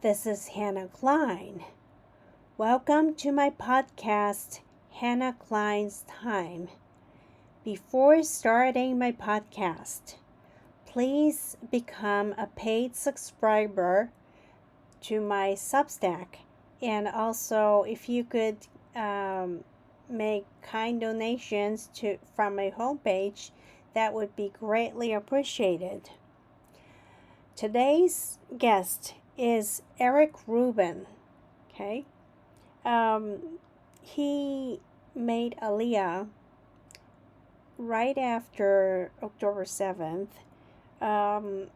This is Hannah Klein. Welcome to my podcast, Hannah Klein's Time. Before starting my podcast, please become a paid subscriber to my Substack. And also, if you could make kind donations from my homepage, that would be greatly appreciated. Today's guest is Rubin. Okay, he made Aliyah right after October 7th. I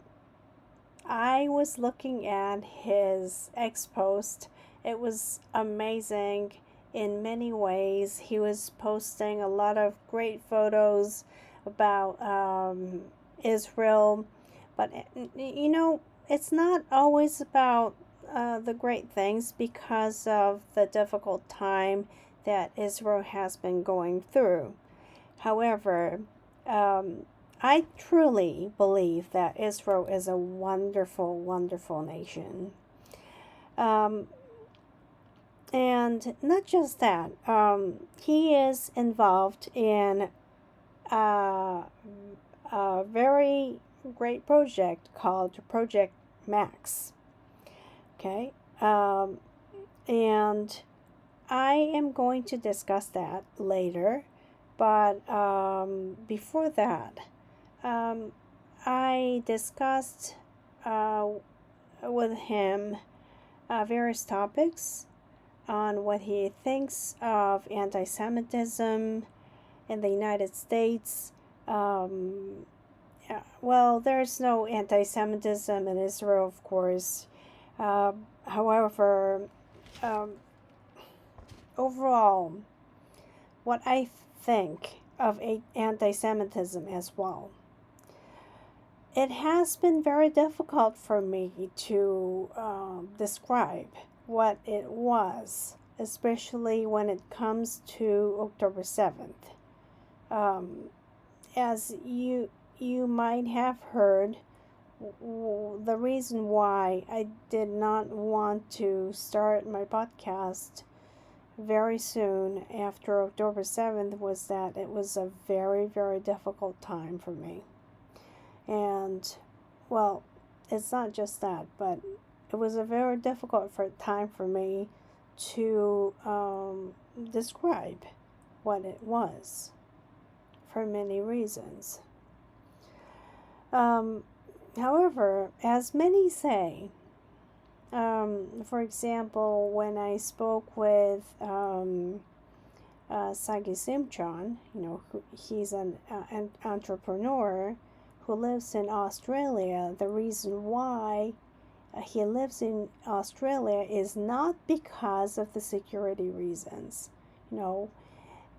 was looking at his ex-post. It was amazing in many ways. He was posting a lot of great photos about Israel, but it's not always about the great things because of the difficult time that Israel has been going through. However, I truly believe that Israel is a wonderful, wonderful nation. And not just that, he is involved in a very great project called Project Max. Okay, and I am going to discuss that later, but before that, I discussed with him various topics on what he thinks of anti-Semitism in the United States. Well, there's no anti-Semitism in Israel, of course. However, overall, what I think of anti-Semitism as well, it has been very difficult for me to describe what it was, especially when it comes to October 7th. As you might have heard, the reason why I did not want to start my podcast very soon after October 7th was that it was a very, very difficult time for me. And, well, it's not just that, but it was a very difficult time for me to describe what it was for many reasons. However, as many say, for example, when I spoke with Sagi Simchon, he's an entrepreneur who lives in Australia. The reason why he lives in Australia is not because of the security reasons.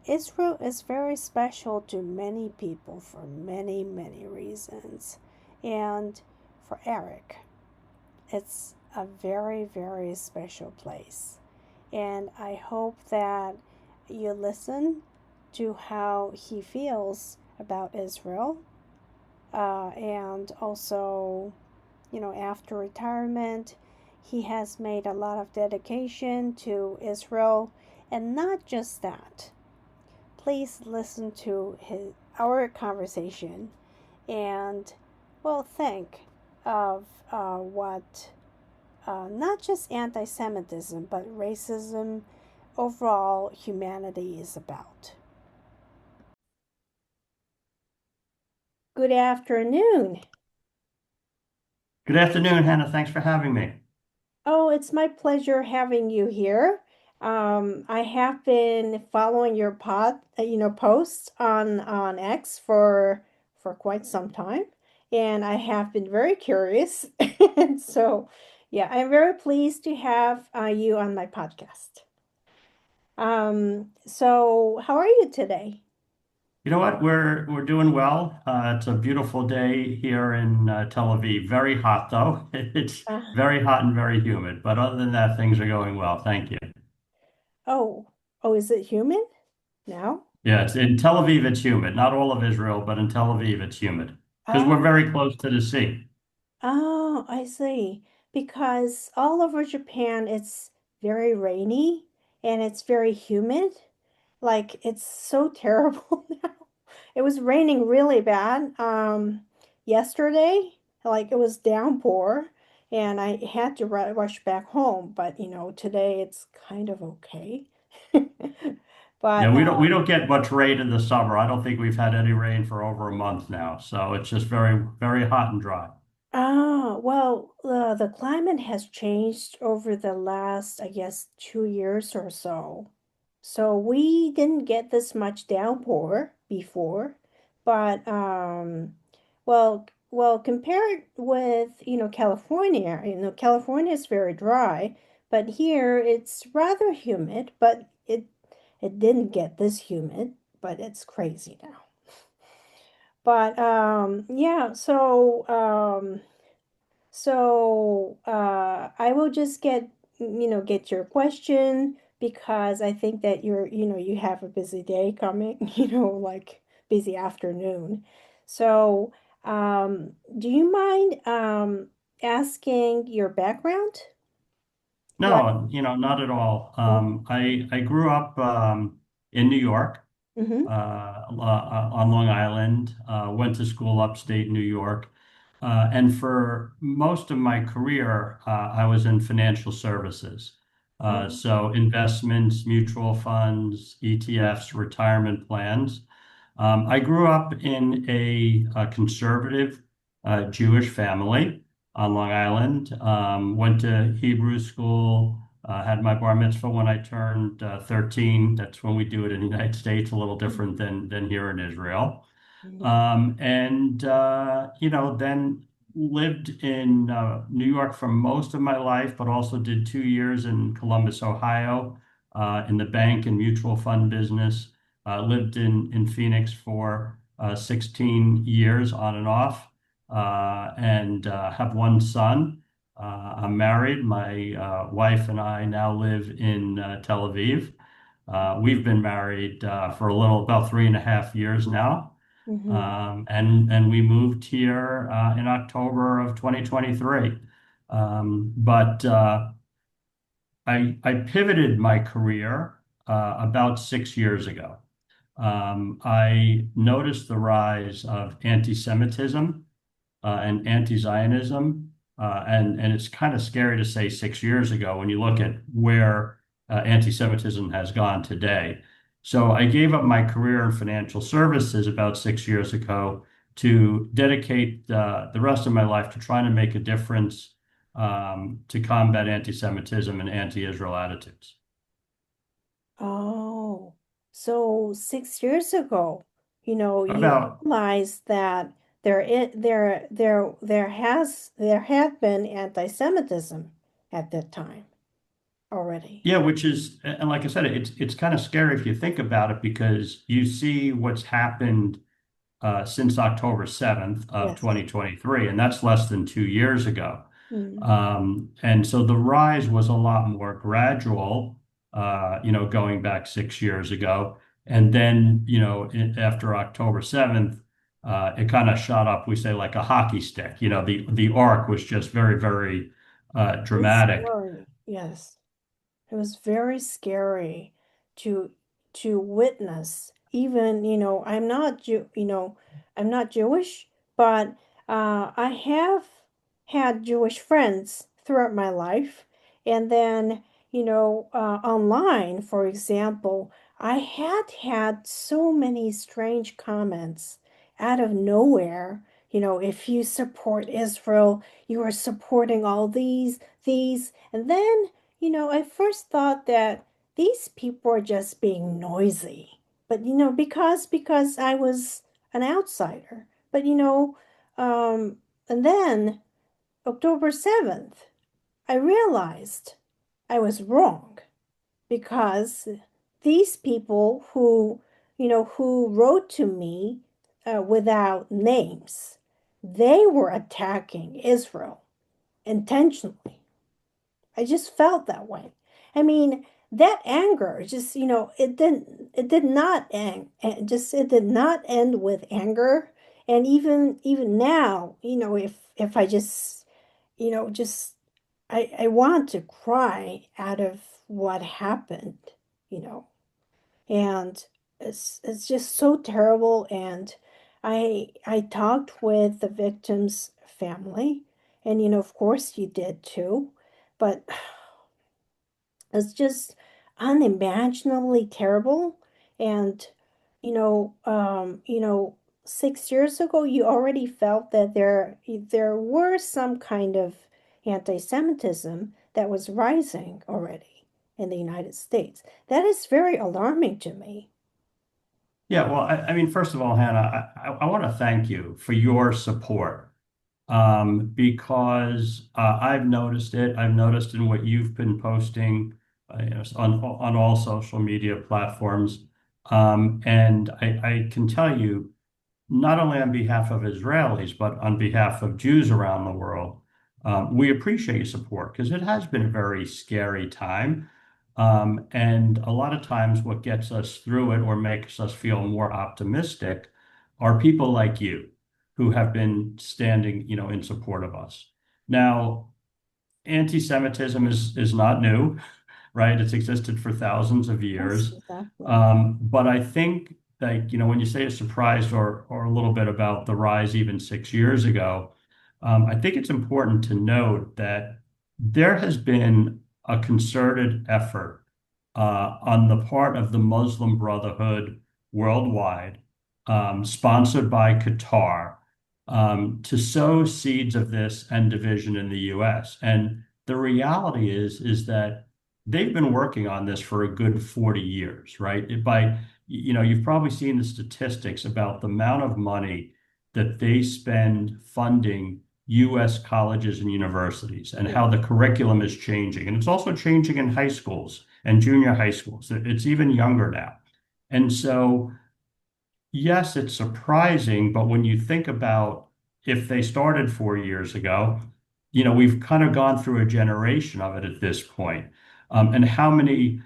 Israel is very special to many people for many, many reasons. And for Eric, it's a very, very special place. And I hope that you listen to how he feels about Israel. And also, after retirement, he has made a lot of dedication to Israel. And not just that. Please listen to our conversation and, think of what not just anti-Semitism, but racism, overall humanity is about. Good afternoon. Good afternoon, Hannah. Thanks for having me. Oh, it's my pleasure having you here. I have been following your posts on X for quite some time, and I have been very curious. And so, yeah, I'm very pleased to have you on my podcast. So how are you today? You know what? We're doing well. It's a beautiful day here in Tel Aviv. Very hot though. It's Uh, very hot and very humid. But other than that, things are going well. Thank you. oh, oh, is it humid now? Yeah, it's in Tel Aviv. It's humid. Not all of Israel, but in Tel Aviv, it's humid because we're Oh, very close to the sea. oh, I see. because all over Japan it's very rainy and it's very humid. Like it's so terrible now. It was raining really bad yesterday. Like it was downpour and I had to rush back home, but today it's kind of okay. Yeah, But we don't get much rain in the summer. I don't think we've had any rain for over a month now. So it's just very, very hot and dry. well, the climate has changed over the last, I guess, 2 years or so. So we didn't get this much downpour before, but compared with, California, California is very dry, but here it's rather humid, but it didn't get this humid, but it's crazy now. But yeah, I will just get your question because I think that you have a busy day coming, like busy afternoon. So, do you mind asking your background? Like, No, not at all. what? I grew up in New York, Mm-hmm. on Long Island, went to school upstate New York. And for most of my career, I was in financial services. Oh. So investments, mutual funds, ETFs, retirement plans. I grew up in a conservative Jewish family on Long Island. Went to Hebrew school, had my bar mitzvah when I turned 13. That's when we do it in the United States, a little different than here in Israel. Mm-hmm. Then lived in New York for most of my life, but also did 2 years in Columbus, Ohio, in the bank and mutual fund business. Lived in Phoenix for 16 years on and off, and have one son. I'm married. My wife and I now live in Tel Aviv. We've been married for about 3.5 years now. Mm-hmm. And we moved here in October of 2023. But I pivoted my career about 6 years ago. I noticed the rise of anti-Semitism and anti-Zionism. And it's kind of scary to say 6 years ago when you look at where anti-Semitism has gone today. So I gave up my career in financial services about 6 years ago to dedicate the rest of my life to trying to make a difference to combat anti-Semitism and anti-Israel attitudes. Oh, so 6 years ago, you About realized that there had been anti-Semitism at that time already. Yeah, which is, and like I said, it's kind of scary if you think about it because you see what's happened since October 7th of Yes. 2023, and that's less than 2 years ago. Mm. And so the rise was a lot more gradual, going back 6 years ago. And then, after October 7th, it kind of shot up, we say, like a hockey stick. The arc was just very, very It's dramatic. scary. Yes. It was very scary to witness. Even, I'm not Jewish, but I have had Jewish friends throughout my life. And then, online, for example, I had so many strange comments out of nowhere. If you support Israel, you are supporting all these, and then I first thought that these people are just being noisy. But because I was an outsider. But and then October 7th, I realized I was wrong because these people who wrote to me without names, they were attacking Israel intentionally. I just felt that way. I mean, that anger just, it did not end, it did not end with anger. And even now, if I just, just I want to cry out of what happened, you know. And it's just so terrible. And I talked with the victim's family, and of course you did too, but it's just unimaginably terrible. And 6 years ago you already felt that there were some kind of anti-Semitism that was rising already in the United States. That is very alarming to me. Yeah, well, I mean, first of all, Hannah, I want to thank you for your support, because I've noticed it. I've noticed in what you've been posting, on all social media platforms, and I can tell you, not only on behalf of Israelis, but on behalf of Jews around the world, we appreciate your support because it has been a very scary time. And a lot of times, what gets us through it or makes us feel more optimistic are people like you who have been standing, in support of us. Now, anti-Semitism is not new, right? It's existed for thousands of Yes, years. exactly. But I think that, when you say a surprise or a little bit about the rise even 6 years ago, I think it's important to note that there has been a concerted effort on the part of the Muslim Brotherhood worldwide, sponsored by Qatar, to sow seeds of this and division in the U.S. And the reality is that they've been working on this for a good 40 years, right? You've probably seen the statistics about the amount of money that they spend funding U.S. colleges and universities and Yeah. how the curriculum is changing. And it's also changing in high schools and junior high schools. It's even younger now. And so, yes, it's surprising, but when you think about if they started 4 years ago, we've kind of gone through a generation of it at this point. And how many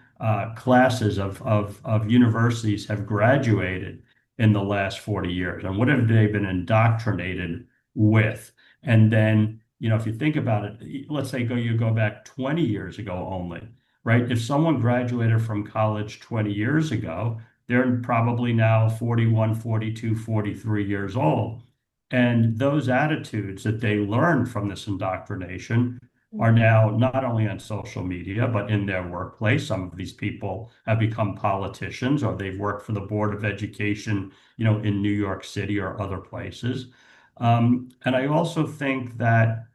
classes of universities have graduated in the last 40 years? And what have they been indoctrinated with? And then, if you think about it, let's say you go back 20 years ago only, right? If someone graduated from college 20 years ago, they're probably now 41, 42, 43 years old. And those attitudes that they learned from this indoctrination are Mhm. now not only on social media, but in their workplace. Some of these people have become politicians or they've worked for the Board of Education, in New York City or other places. And I also think that,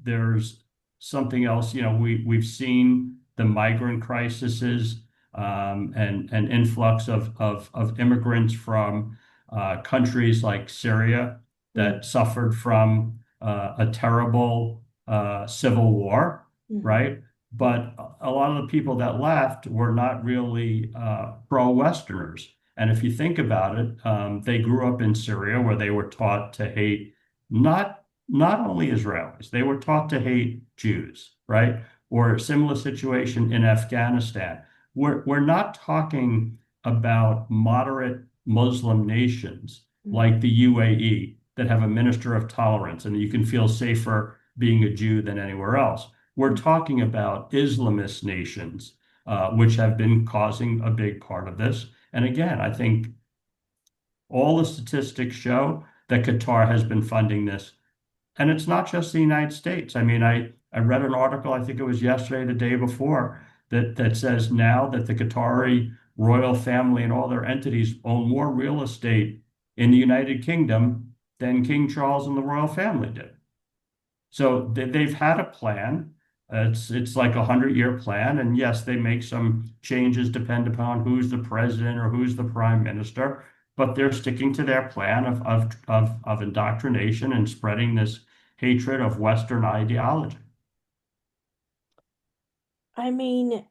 there's something else, we've seen the migrant crises, and influx of immigrants from countries like Syria Mm, that suffered from a terrible civil war, mhm. right? But a lot of the people that left were not really pro-Westerners. And if you think about it, they grew up in Syria where they were taught to hate not only Israelis, they were taught to hate Jews, right? Or a similar situation in Afghanistan. We're not talking about moderate Muslim nations Mhm. like the UAE that have a minister of tolerance and you can feel safer being a Jew than anywhere else. We're talking about Islamist nations, which have been causing a big part of this. And again, I think all the statistics show that Qatar has been funding this. And it's not just the United States. I mean, I read an article, I think it was yesterday, the day before, that says now that the Qatari royal family and all their entities own more real estate in the United Kingdom than King Charles and the royal family did. So they've had a plan. It's like 100-year plan, and yes, they make some changes depend upon who's the president or who's the prime minister, but they're sticking to their plan of indoctrination and spreading this hatred of Western ideology. I mean,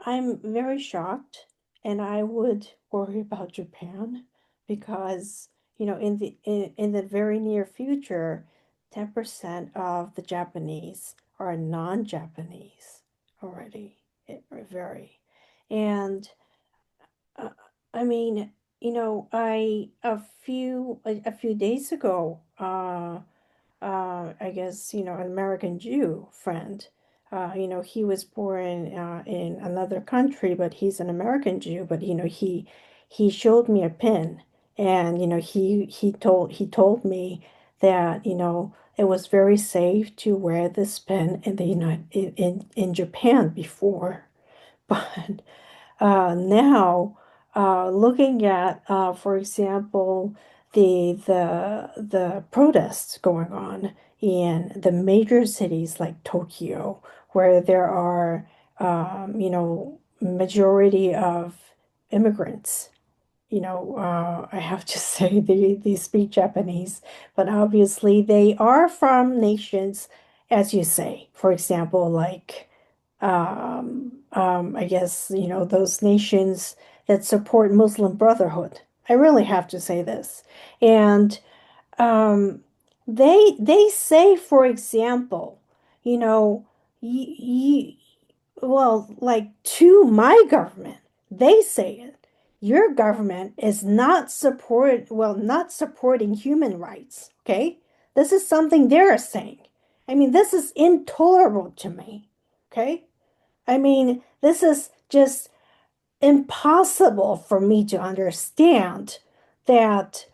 I'm very shocked, and I would worry about Japan because, in the very near future, 10% of the Japanese are non-Japanese already. Very. And uh, I mean, I a few days ago, I guess, an American Jew friend. He was born in another country, but he's an American Jew. But he showed me a pin, and he told me that it was very safe to wear this pin in the United in Japan before, but now, looking at, for example, the protests going on in the major cities like Tokyo, where there are, majority of immigrants. I have to say they speak Japanese, but obviously they are from nations, as you say, for example, like I guess, those nations that support Muslim Brotherhood. I really have to say this. And um, they say, for example, you know, y well, like to my government, they say it. Your government is not supporting human rights. Okay, this is something they're saying. I mean, this is intolerable to me. Okay. I mean, this is just impossible for me to understand that,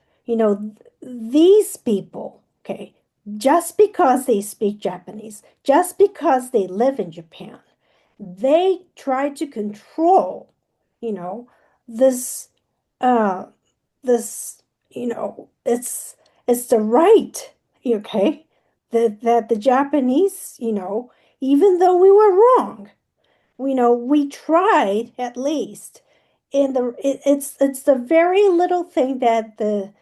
these people, okay, just because they speak Japanese, just because they live in Japan, they try to control, you know, this, uh, this, it's the right, okay, that the Japanese, even though we were wrong, we tried at least in it's the very little thing that the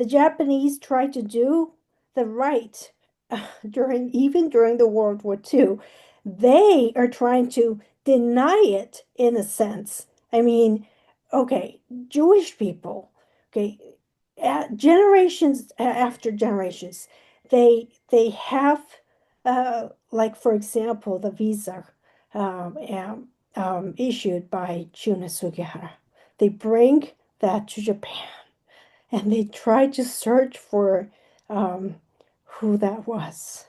Japanese tried to do the right during the World War II. They are trying to deny it in a sense. I mean, okay, Jewish people, okay, generations after generations, they have like for example the visa issued by Juna Sugihara. They bring that to Japan and they try to search for um, who that was.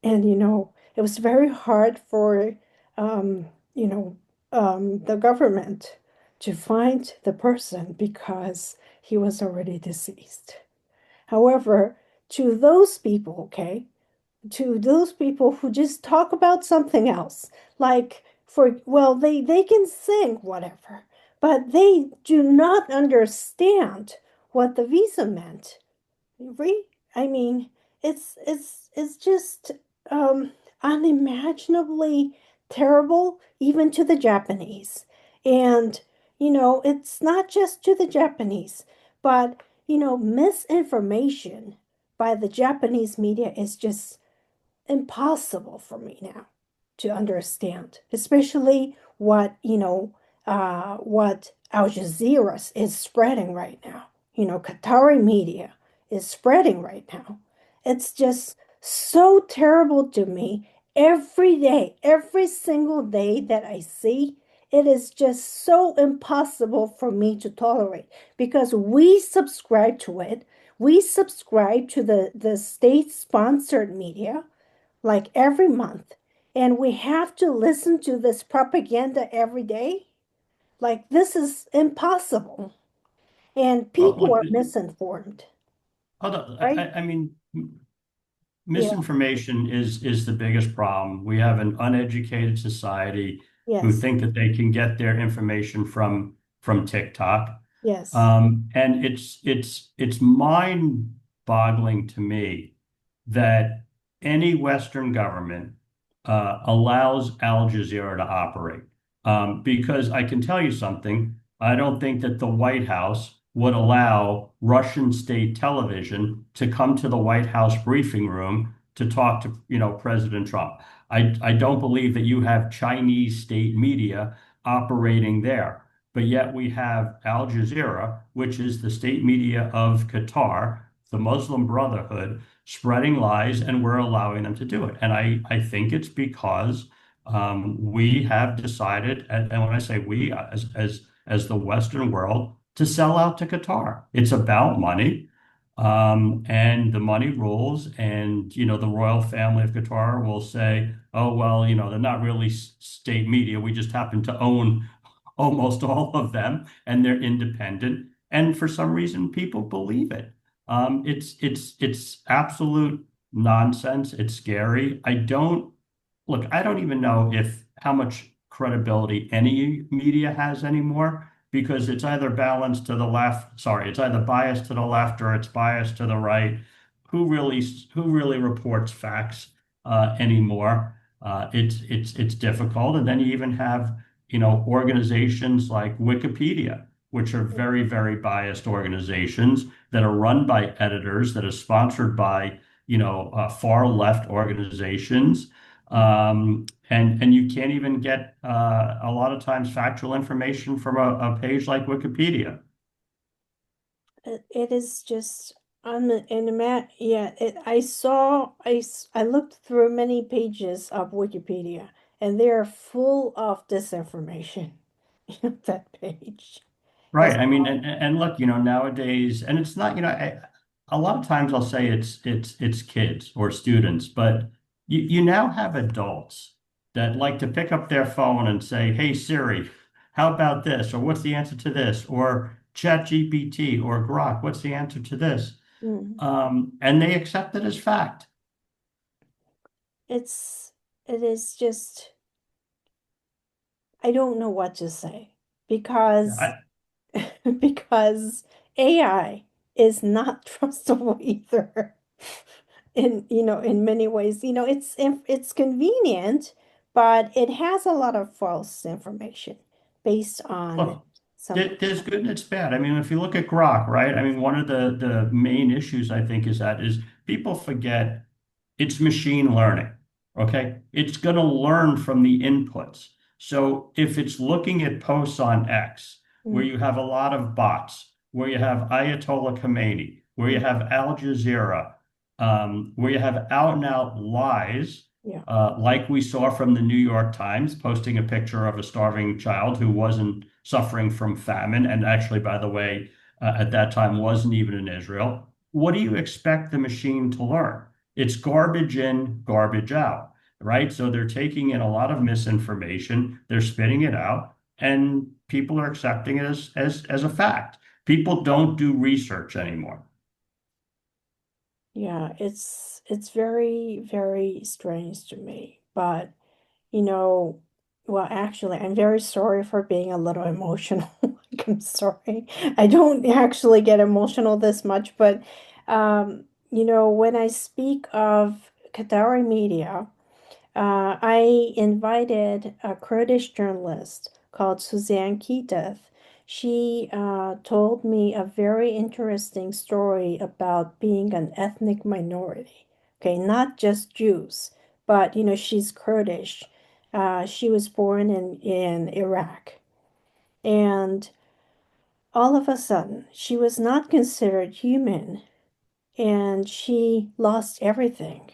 And, it was very hard for, um, you know, the government to find the person because he was already deceased. However, to those people, okay, to those people who just talk about something else, like they can sing whatever, but they do not understand what the visa meant. I mean, it's just um unimaginably terrible even to the Japanese. And it's not just to the Japanese, but misinformation by the Japanese media is just impossible for me now to understand, especially what Al Jazeera is spreading right now. Qatari media is spreading right now. It's just so terrible to me every day, every single day that I see. It is just so impossible for me to tolerate because we subscribe to it. We subscribe to the state-sponsored media like every month, and we have to listen to this propaganda every day. Like, this is impossible, and Well, people look, are misinformed, hold on. right? I mean, Yeah, misinformation is the biggest problem. We have an uneducated society who yes, think that they can get their information from TikTok. yes, And it's mind-boggling to me that any Western government allows Al Jazeera to operate. Because I can tell you something, I don't think that the White House would allow Russian state television to come to the White House briefing room to talk to, President Trump. I don't believe that you have Chinese state media operating there. But yet we have Al Jazeera, which is the state media of Qatar, the Muslim Brotherhood, spreading lies, and we're allowing them to do it. And I think it's because we have decided, and when I say we, as the Western world, to sell out to Qatar. It's about money. And the money rules, and the royal family of Qatar will say, "Oh well, they're not really state media. We just happen to own almost all of them, and they're independent." And for some reason, people believe it. It's absolute nonsense. It's scary. I don't even know if how much credibility any media has anymore because it's either balanced to the left, sorry, it's either biased to the left or it's biased to the right. Who really reports facts anymore? It's difficult. And then you even have, organizations like Wikipedia, which are very, very biased organizations that are run by editors, that are sponsored by, far left organizations. And you can't even get a lot of times factual information from a page like Wikipedia. It is just yeah, I looked through many pages of Wikipedia and they are full of disinformation. That page Right. has I a mean, lot. and look, nowadays, and it's not, a lot of times I'll say it's kids or students, but you now have adults that like to pick up their phone and say, "Hey Siri, how about this?" Or "What's the answer to this?" Or ChatGPT or Grok, "What's the answer to this?" Mm. And they accept it as fact. It's it is just I don't know what to say because I, because AI is not trustable either. In many ways, it's convenient, but it has a lot of false information based on Look, some. there's good and it's bad. I mean, if you look at Grok, right? I mean, one of the main issues I think is people forget it's machine learning. Okay, it's going to learn from the inputs. So if it's looking at posts on X, where Mm, you have a lot of bots, where you have Ayatollah Khomeini, where you mm, have Al Jazeera, where you have out and out lies yeah. like we saw from the New York Times, posting a picture of a starving child who wasn't suffering from famine, and actually, by the way, at that time wasn't even in Israel. What do you expect the machine to learn? It's garbage in, garbage out, right? So they're taking in a lot of misinformation, they're spitting it out, and people are accepting it as a fact. People don't do research anymore. Yeah, it's very, very strange to me. But you know, well, actually, I'm very sorry for being a little emotional. Like, I'm sorry. I don't actually get emotional this much, but when I speak of Qatari media, I invited a Kurdish journalist called Suzanne Kitef. She told me a very interesting story about being an ethnic minority. Okay, not just Jews, but she's Kurdish. She was born in Iraq, and all of a sudden, she was not considered human, and she lost everything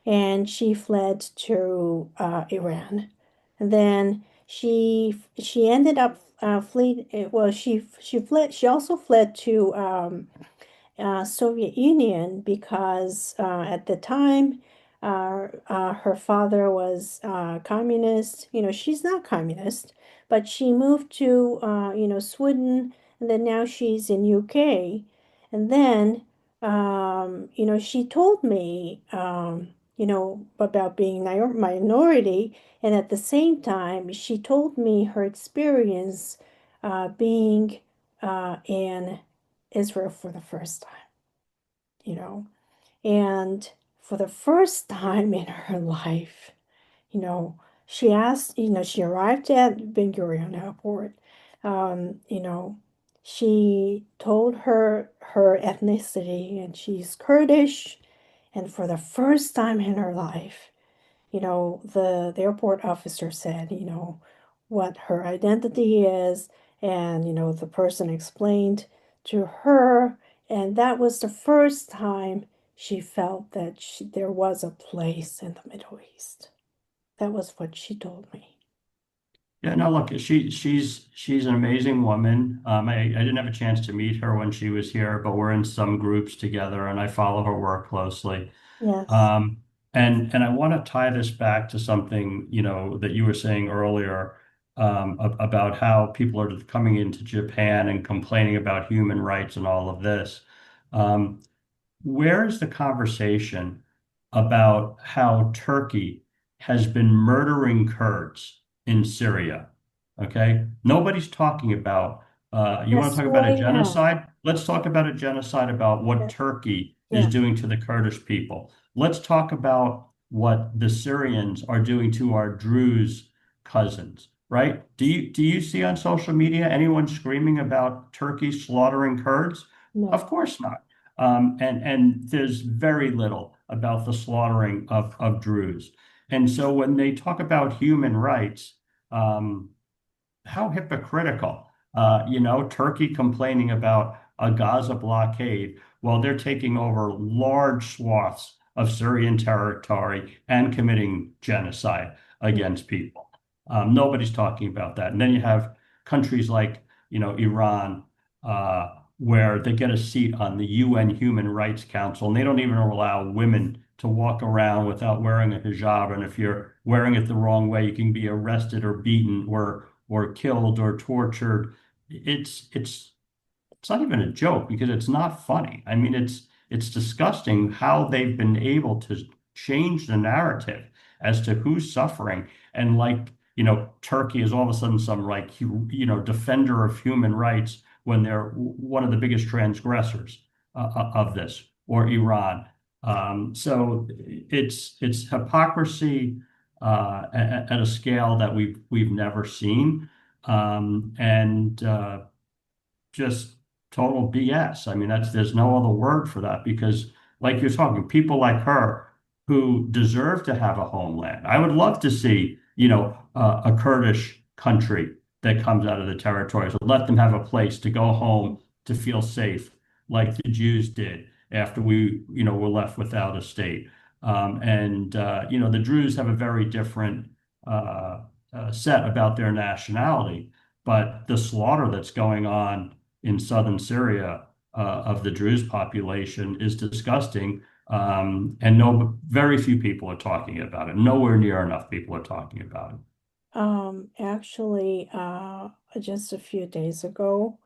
and she fled to Iran. And then she ended up fleeing. Well, she fled. She also fled to Soviet Union because at the time her father was communist. She's not communist, but she moved to Sweden, and then now she's in UK. And then she told me about being minority, and at the same time she told me her experience being in Israel for the first time, you know, and for the first time in her life, you know, she arrived at Ben Gurion Airport. You know, she told her ethnicity and she's Kurdish. And for the first time in her life, the airport officer said, what her identity is, and the person explained to her, and that was the first time she felt that there was a place in the Middle East. That was what she told me. Yeah, no, look, she's an amazing woman. I didn't have a chance to meet her when she was here, but we're in some groups together, and I follow her work closely. Yes. Um, and I want to tie this back to something, that you were saying earlier, about how people are coming into Japan and complaining about human rights and all of this. Um, where is the conversation about how Turkey has been murdering Kurds in Syria? Okay. Nobody's talking about, you want to Yes, talk about a we have. genocide? Let's talk about a genocide about what Yeah. Turkey is Yeah. doing to the Kurdish people. Let's talk about what the Syrians are doing to our Druze cousins, right? Do you see on social media anyone screaming about Turkey slaughtering Kurds? Of No. course not. And there's very little about the slaughtering of Druze. And so when they talk about human rights, um, how hypocritical. Turkey complaining about a Gaza blockade while they're taking over large swaths of Syrian territory and committing genocide against people. Nobody's talking about that. And then you have countries like, Iran, where they get a seat on the UN Human Rights Council, and they don't even allow women to walk around without wearing a hijab. And if you're wearing it the wrong way, you can be arrested or beaten or killed or tortured. It's not even a joke because it's not funny. I mean, it's disgusting how they've been able to change the narrative as to who's suffering. And like, Turkey is all of a sudden some like, defender of human rights when they're one of the biggest transgressors of this, or Iran. So it's hypocrisy at a scale that we've never seen, and just total BS. I mean, there's no other word for that because, like you're talking, people like her who deserve to have a homeland. I would love to see, a Kurdish country that comes out of the territories. Let them have a place to go home to feel safe, like the Jews did after we, were left without a state. And the Druze have a very different set about their nationality, but the slaughter that's going on in southern Syria of the Druze population is disgusting. And very few people are talking about it. Nowhere near enough people are talking about it. Actually, just a few days ago,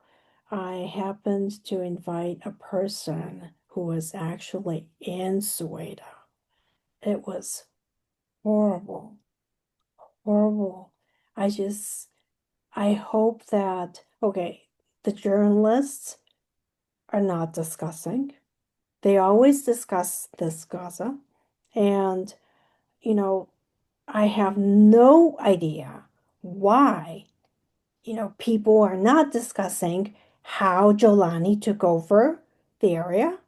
I happened to invite a person who was actually in Sweden. It was horrible, horrible. I just, I hope that, okay, the journalists are not discussing. They always discuss this Gaza. And, you know, I have no idea why, people are not discussing how Jolani took over the area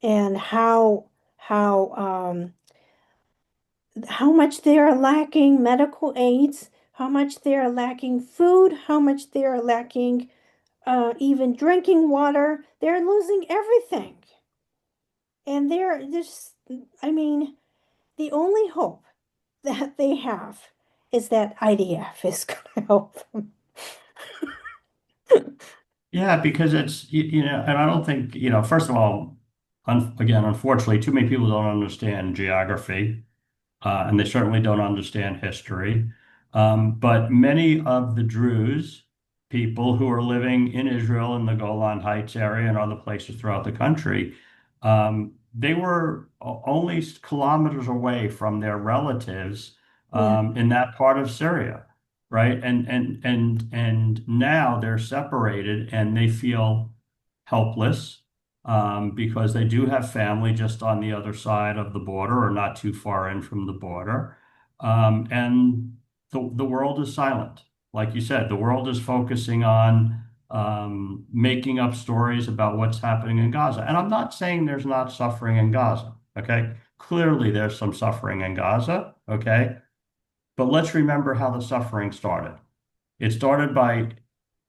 and how how much they are lacking medical aids, how much they are lacking food, how much they are lacking even drinking water. They're losing everything. And they're just, I mean, the only hope that they have is that IDF is going to help them. Yeah, because and I don't think, first of all, again, unfortunately, too many people don't understand geography. And they certainly don't understand history. But many of the Druze people who are living in Israel in the Golan Heights area and other places throughout the country, they were only kilometers away from their relatives Yeah. in that part of Syria, right? And now they're separated and they feel helpless because they do have family just on the other side of the border or not too far in from the border. And the world is silent. Like you said, the world is focusing on making up stories about what's happening in Gaza. And I'm not saying there's not suffering in Gaza, okay? Clearly, there's some suffering in Gaza, okay? But let's remember how the suffering started. It started by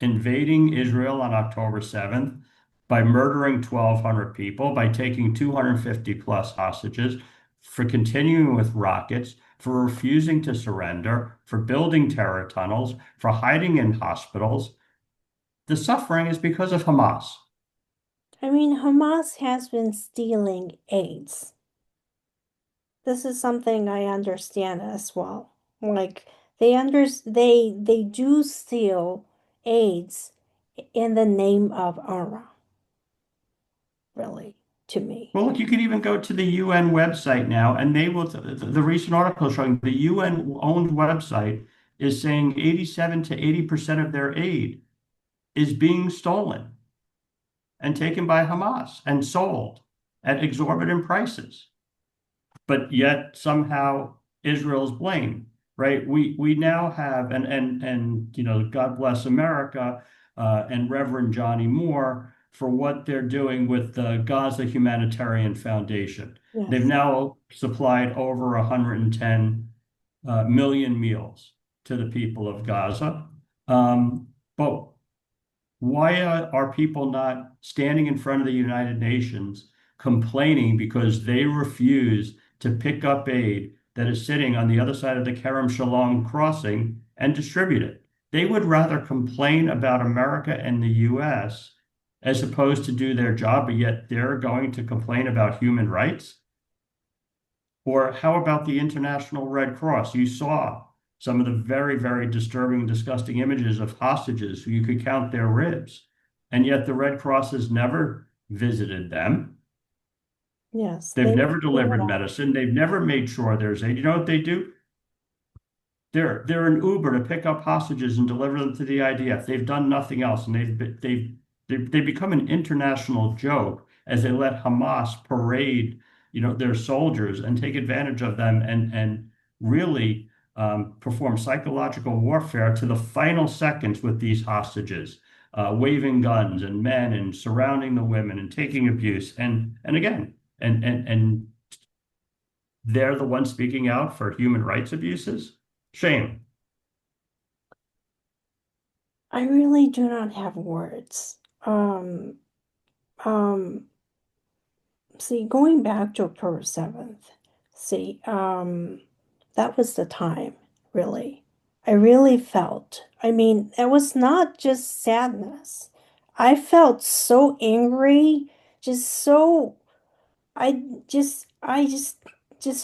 invading Israel on October 7th, by murdering 1,200 people, by taking 250 plus hostages, for continuing with rockets, for refusing to surrender, for building terror tunnels, for hiding in hospitals. The suffering is because of Hamas. I mean, Hamas has been stealing AIDS. This is something I understand as well. Like they do steal AIDS in the name of UNRWA, really, to me. Well, look, you could even go to the UN website now, and they will. The recent article showing the UN-owned website is saying 87 to 80% of their aid is being stolen and taken by Hamas and sold at exorbitant prices. But yet somehow Israel's blamed, right? We now have and God bless America and Reverend Johnny Moore for what they're doing with the Gaza Humanitarian Foundation. They've Yes. now supplied over 110 million meals to the people of Gaza. But why are people not standing in front of the United Nations complaining because they refuse to pick up aid that is sitting on the other side of the Kerem Shalom crossing and distribute it? They would rather complain about America and the US as opposed to do their job, but yet they're going to complain about human rights? Or how about the International Red Cross? You saw some of the very, very disturbing, disgusting images of hostages who you could count their ribs. And yet the Red Cross has never visited them. Yes, They've they never do delivered that. medicine. They've never made sure there's aid. You know what they do? They're an Uber to pick up hostages and deliver them to the IDF. They've done nothing else, and they've become an international joke as they let Hamas parade, their soldiers and take advantage of them and really perform psychological warfare to the final seconds with these hostages, waving guns and men and surrounding the women and taking abuse and again and they're the ones speaking out for human rights abuses. Shame. I really do not have words. Um, See, going back to October 7th, see, that was the time, really. I really felt, I mean, it was not just sadness. I felt so angry, just so I just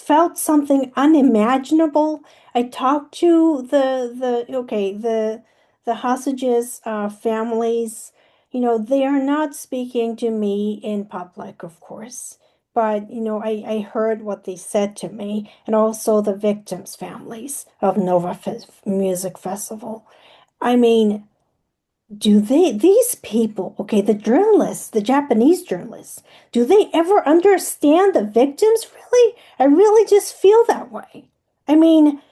felt something unimaginable. I talked to the hostages families. They are not speaking to me in public, of course, but I heard what they said to me, and also the victims' families of Music Festival. I mean, these people, okay, the journalists, the Japanese journalists, do they ever understand the victims really? I really just feel that way. I mean,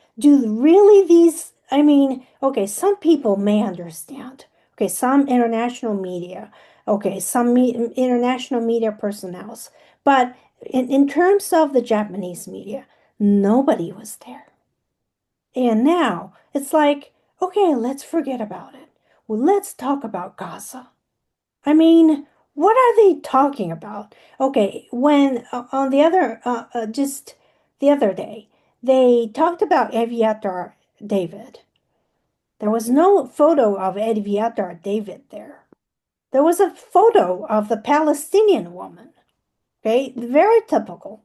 okay, some people may understand. Okay, some international media, okay, international media personnel, but in terms of the Japanese media, nobody was there. And now it's like, okay, let's forget about it. Well, let's talk about Gaza. I mean, what are they talking about? Okay, when on the other, just the other day, they talked about Aviator David. There was no photo of Aviator David there. There was a photo of the Palestinian woman. Okay, very typical.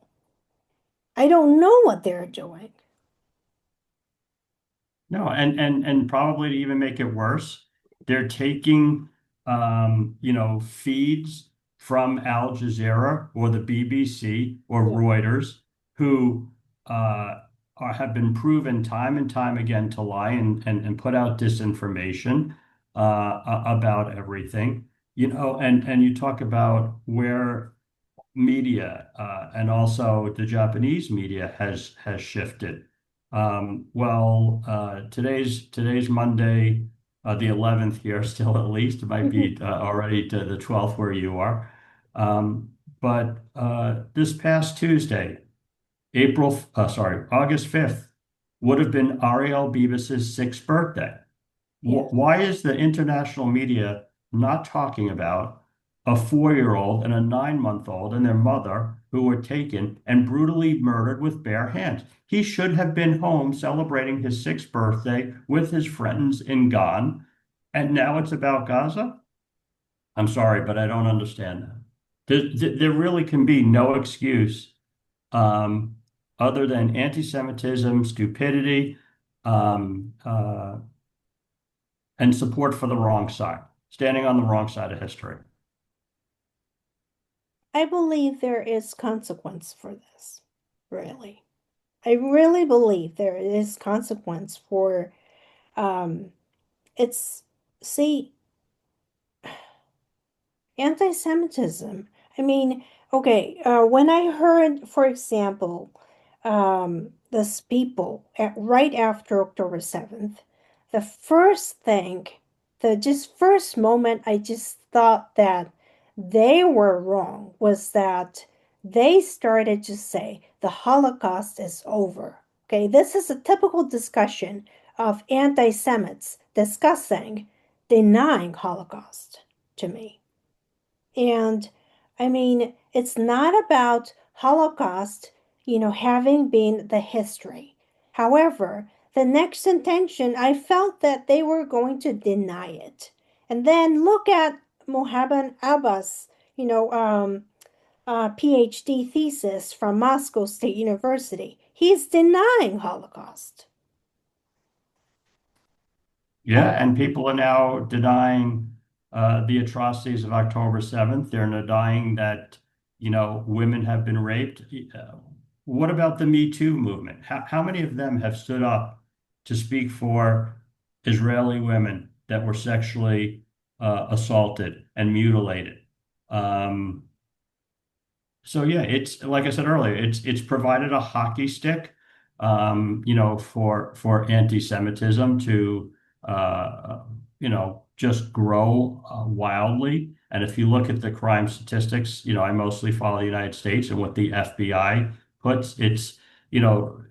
I don't know what they're doing. No, and probably to even make it worse, they're taking feeds from Al Jazeera or the BBC or Yeah. Reuters, who have been proven time and time again to lie and put out disinformation about everything. And you talk about where media and also the Japanese media has shifted. Today's Monday, the 11th here, still at least. It might be already to the 12th where you are. But this past Tuesday, August 5th, would have been Ariel Bibas's sixth birthday. Yes. Why is the international media not talking about a 4-year-old and a 9-month-old and their mother who were taken and brutally murdered with bare hands. He should have been home celebrating his 6th birthday with his friends in Ghan, and now it's about Gaza? I'm sorry, but I don't understand that. There really can be no excuse um, other than anti-Semitism, stupidity, um, uh, and support for the wrong side, standing on the wrong side of history. I believe there is consequence for this, really. I really believe there is consequence for um it's see anti-Semitism. I mean, okay, when I heard, for example, this people right after October 7th, the first thing, the just first moment I just thought that they were wrong was that they started to say the Holocaust is over. Okay, this is a typical discussion of anti-Semites discussing denying Holocaust to me. And I mean, it's not about Holocaust, having been the history. However, the next intention, I felt that they were going to deny it. And then look at Mohammed Abbas, PhD thesis from Moscow State University. He's denying Holocaust. Yeah, And and people are now denying the atrocities of October 7th. They're denying that, women have been raped. What about the Me Too movement? How many of them have stood up to speak for Israeli women that were sexually assaulted and mutilated? Um, so yeah, it's like I said earlier, it's provided a hockey stick, for anti-Semitism to just grow wildly. And if you look at the crime statistics, I mostly follow the United States and what the FBI puts, it's you know,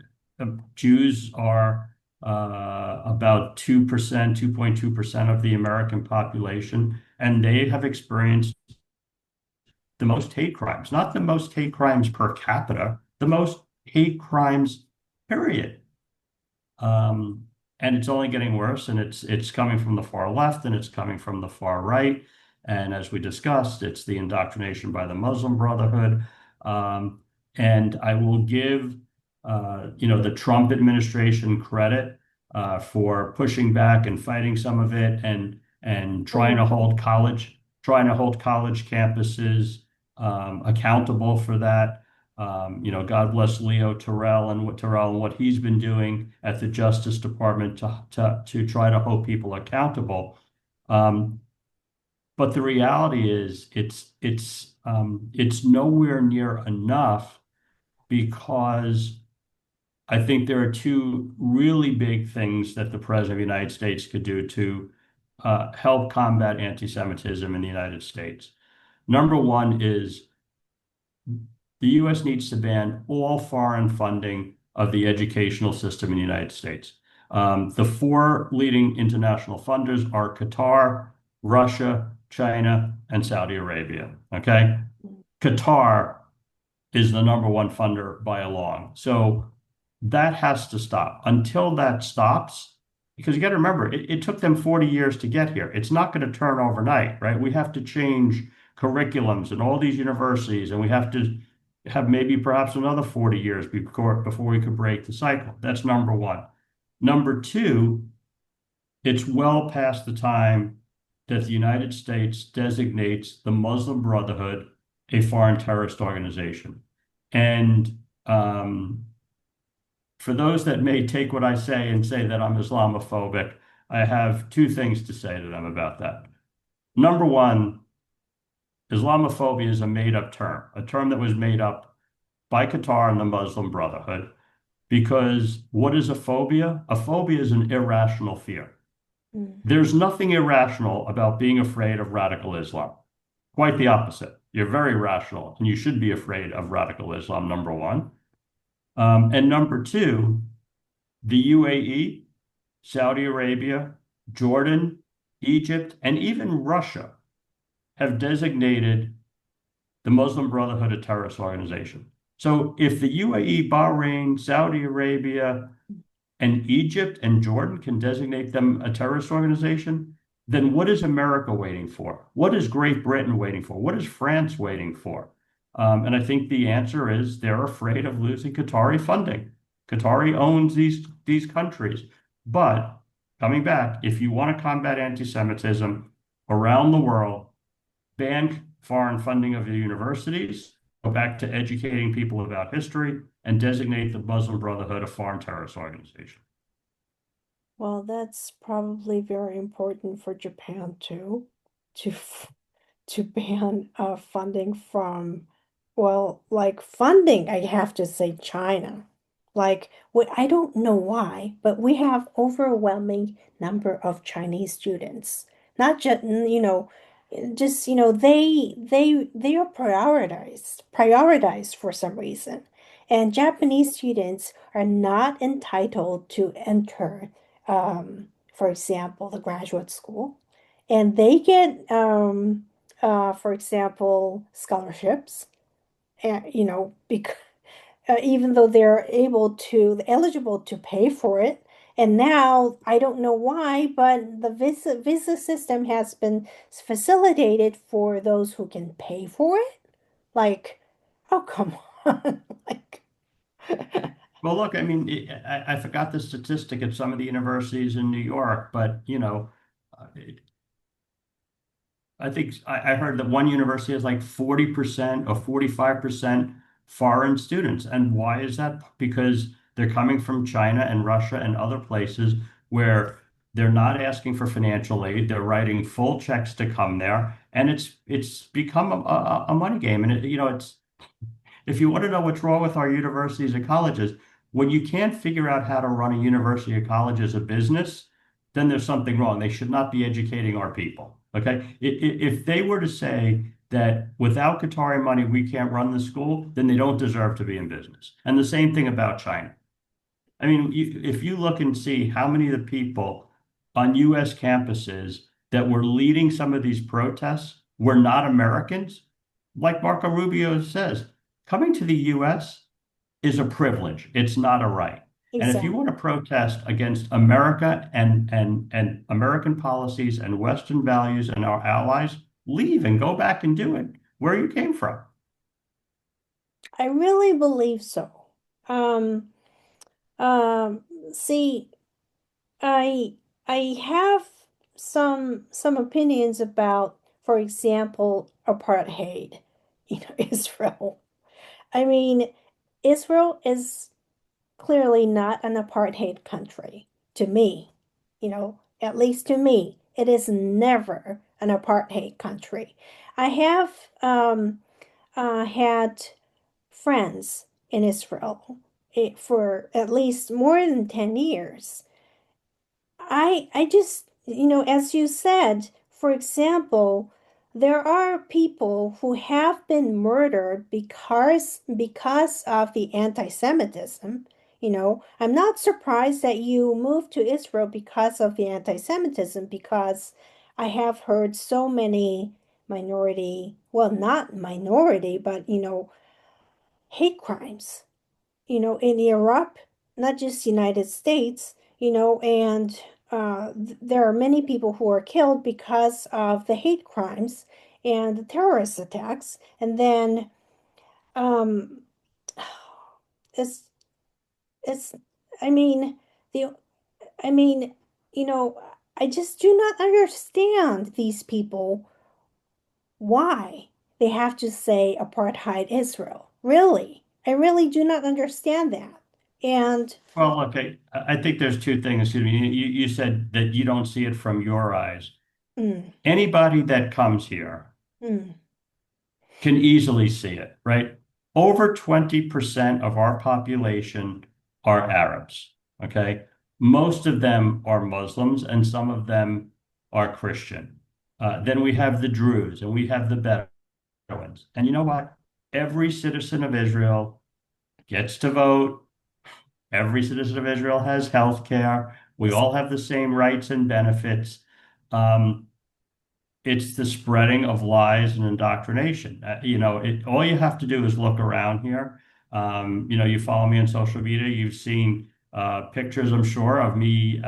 Jews are about 2%, 2.2% of the American population, and they have experienced the most hate crimes, not the most hate crimes per capita, the most hate crimes, period. Um, and it's only getting worse, and it's coming from the far left and it's coming from the far right. And as we discussed, it's the indoctrination by the Muslim Brotherhood. Um, and I will give the Trump administration credit for pushing back and fighting some of it and trying to hold college campuses accountable for that. God bless Leo Terrell and what he's been doing at the Justice Department to try to hold people accountable. Um, but the reality is, it's nowhere near enough because I think there are two really big things that the President of the United States could do to help combat anti-Semitism in the United States. Number one is the U.S. needs to ban all foreign funding of the educational system in the United States. The four leading international funders are Qatar, Russia, China, and Saudi Arabia. Okay. Qatar is the number one funder by a long. So that has to stop. Until that stops, because you got to remember, it took them 40 years to get here. It's not going to turn overnight, right? We have to change curriculums in all these universities, and we have to have maybe perhaps another 40 years before we could break the cycle. That's number one. Number two, it's well past the time that the United States designates the Muslim Brotherhood a foreign terrorist organization. And for those that may take what I say and say that I'm Islamophobic, I have two things to say to them about that. Number one, Islamophobia is a made-up term, a term that was made up by Qatar and the Muslim Brotherhood. Because what is a phobia? A phobia is an irrational fear. There's nothing irrational about being afraid of radical Islam. Quite the opposite. You're very rational, and you should be afraid of radical Islam, number one. And number two, the UAE, Saudi Arabia, Jordan, Egypt, and even Russia have designated the Muslim Brotherhood a terrorist organization. So if the UAE, Bahrain, Saudi Arabia, and Egypt and Jordan can designate them a terrorist organization, then what is America waiting for? What is Great Britain waiting for? What is France waiting for? And I think the answer is they're afraid of losing Qatari funding. Qatari owns these countries. But coming back, if you want to combat anti-Semitism around the world, ban foreign funding of the universities, go back to educating people about history, and designate the Muslim Brotherhood a foreign terrorist organization. Well, that's probably very important for Japan too, to to ban funding from, well, like funding, I have to say China. Like, I don't know why, but we have overwhelming number of Chinese students. Not just, just, they are prioritized for some reason. And Japanese students are not entitled to enter, for example, the graduate school. And they get, for example, scholarships, and because even though they're eligible to pay for it. And now I don't know why, but the visa system has been facilitated for those who can pay for it. Like, oh, come on. Like, Well, look, I mean, I forgot the statistic at some of the universities in New York, but I think I heard that one university has like 40% or 45% foreign students. And why is that? Because they're coming from China and Russia and other places where they're not asking for financial aid. They're writing full checks to come there, and it's become a money game. And it's if you want to know what's wrong with our universities and colleges, when you can't figure out how to run a university or college as a business, then there's something wrong. They should not be educating our people. Okay. If they were to say that without Qatari money, we can't run the school, then they don't deserve to be in business. And the same thing about China. I mean, if you look and see how many of the people on US campuses that were leading some of these protests were not Americans, like Marco Rubio says, coming to the US is a privilege. It's not a right. And if you want exactly. to protest against America and American policies and Western values and our allies, leave and go back and do it where you came from. I really believe so. Um, um, See, I I have some opinions about, for example, apartheid, Israel. I mean, Israel is clearly not an apartheid country to me. At least to me, it is never an apartheid country. I have had friends in Israel for at least more than 10 years. I just, as you said, for example, there are people who have been murdered because of the anti-Semitism. I'm not surprised that you moved to Israel because of the anti-Semitism, because I have heard so many minority, well, not minority, but hate crimes, in Europe, not just United States, and there are many people who are killed because of the hate crimes and the terrorist attacks. And then um, it's it's I mean the I mean, you know, I just do not understand these people, why they have to say apartheid Israel. Really, I really do not understand that. And Well, okay, I think there's two things. Excuse me. You said that you don't see it from your eyes. mm, Anybody that comes here mm, can easily see it, right? Over 20% of our population are Arabs, okay? Most of them are Muslims and some of them are Christian. Then we have the Druze and we have the Bedouins. And you know what? Every citizen of Israel gets to vote. Every citizen of Israel has health care. We all have the same rights and benefits. Um, it's the spreading of lies and indoctrination. All you have to do is look around here. You follow me on social media, you've seen pictures, I'm sure, of me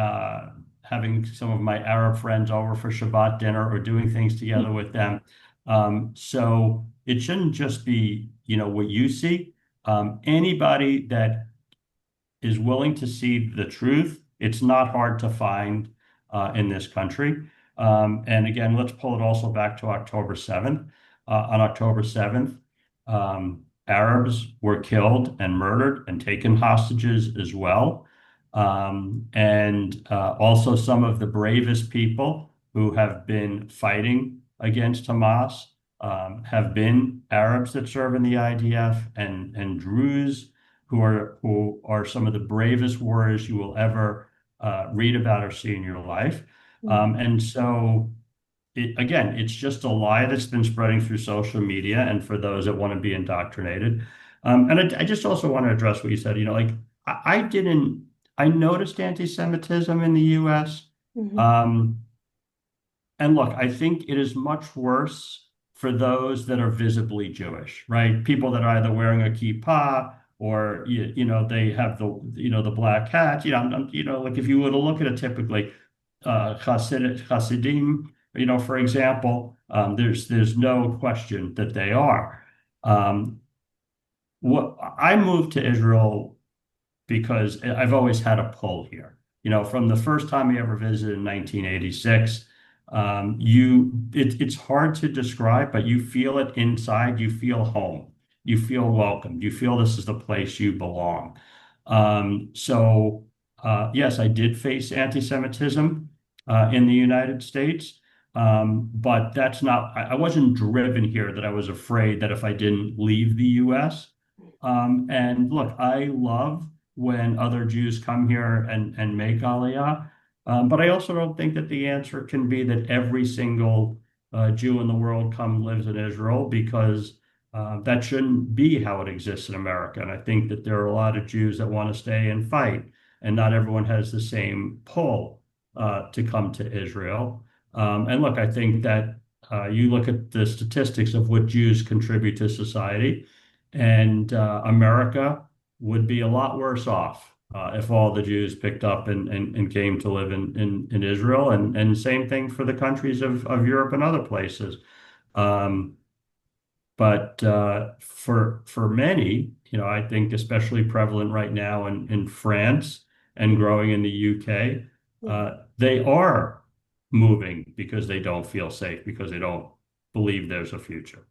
having some of my Arab friends over for Shabbat dinner or doing things together with them. So it shouldn't just be, what you see. Anybody that is willing to see the truth, it's not hard to find in this country. And again, let's pull it also back to October 7th. On October 7th, Arabs were killed and murdered and taken hostages as well. And also some of the bravest people who have been fighting against Hamas have been Arabs that serve in the IDF and Druze who are some of the bravest warriors you will ever read about or see in your life. And so, again, it's just a lie that's been spreading through social media and for those that want to be indoctrinated. And I just also want to address what you said, like I didn't, I noticed anti-Semitism in the US. Mm-hmm. Um, and look, I think it is much worse for those that are visibly Jewish, right? People that are either wearing a kippah or they have the black hat. Like if you were to look at it typically, Hasidim, for example, there's no question that they are. Um, what I moved to Israel because I've always had a pull here. From the first time I ever visited in 1986, it's hard to describe, but you feel it inside. You feel home. You feel welcomed. You feel this is the place you belong. Yes, I did face anti-Semitism in the United States, but that's not. I wasn't driven here that I was afraid that if I didn't leave the U.S. And look, I love when other Jews come here and make Aliyah. But I also don't think that the answer can be that every single Jew in the world lives in Israel because that shouldn't be how it exists in America. And I think that there are a lot of Jews that want to stay and fight, and not everyone has the same pull to come to Israel. And look, I think that you look at the statistics of what Jews contribute to society, and America would be a lot worse off if all the Jews picked up and came to live in Israel, and same thing for the countries of Europe and other places. Um, but for many, I think especially prevalent right now in France and growing in the UK, they are moving because they don't feel safe, because they don't believe there's a future.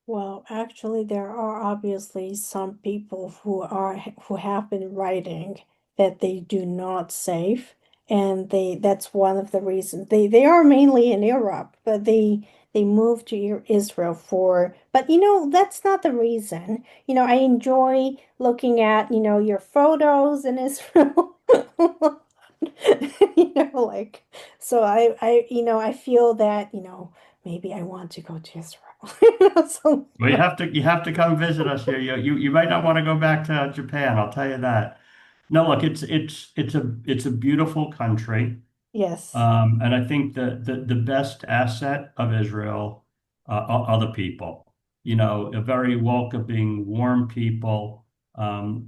Well, actually, there are obviously some people who have been writing that they do not save, and that's one of the reasons they are mainly in Europe, but they moved to Israel for. But that's not the reason. I enjoy looking at your photos in Israel. Like so I feel that maybe I want to go to Israel. So, Well, you have to come visit us here. You might not want to go back to Japan, I'll tell you that. No, look, it's a beautiful country. yes. And I think the best asset of Israel are the people. A very welcoming, warm people. In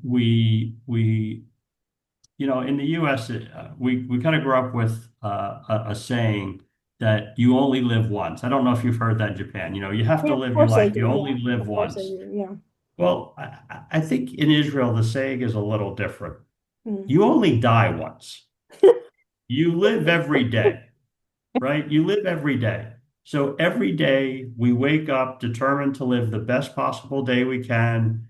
the U.S., we kind of grew up with a saying that you only live once. I don't know if you've heard that in Japan. You have Yeah, to of live your course I life. do. You Yeah, only live of course I once. do. Yeah. Well, I think in Israel, the saying is a little different. Mm. You only die once. You live every day, right? You live every day. So every day we wake up determined to live the best possible day we can,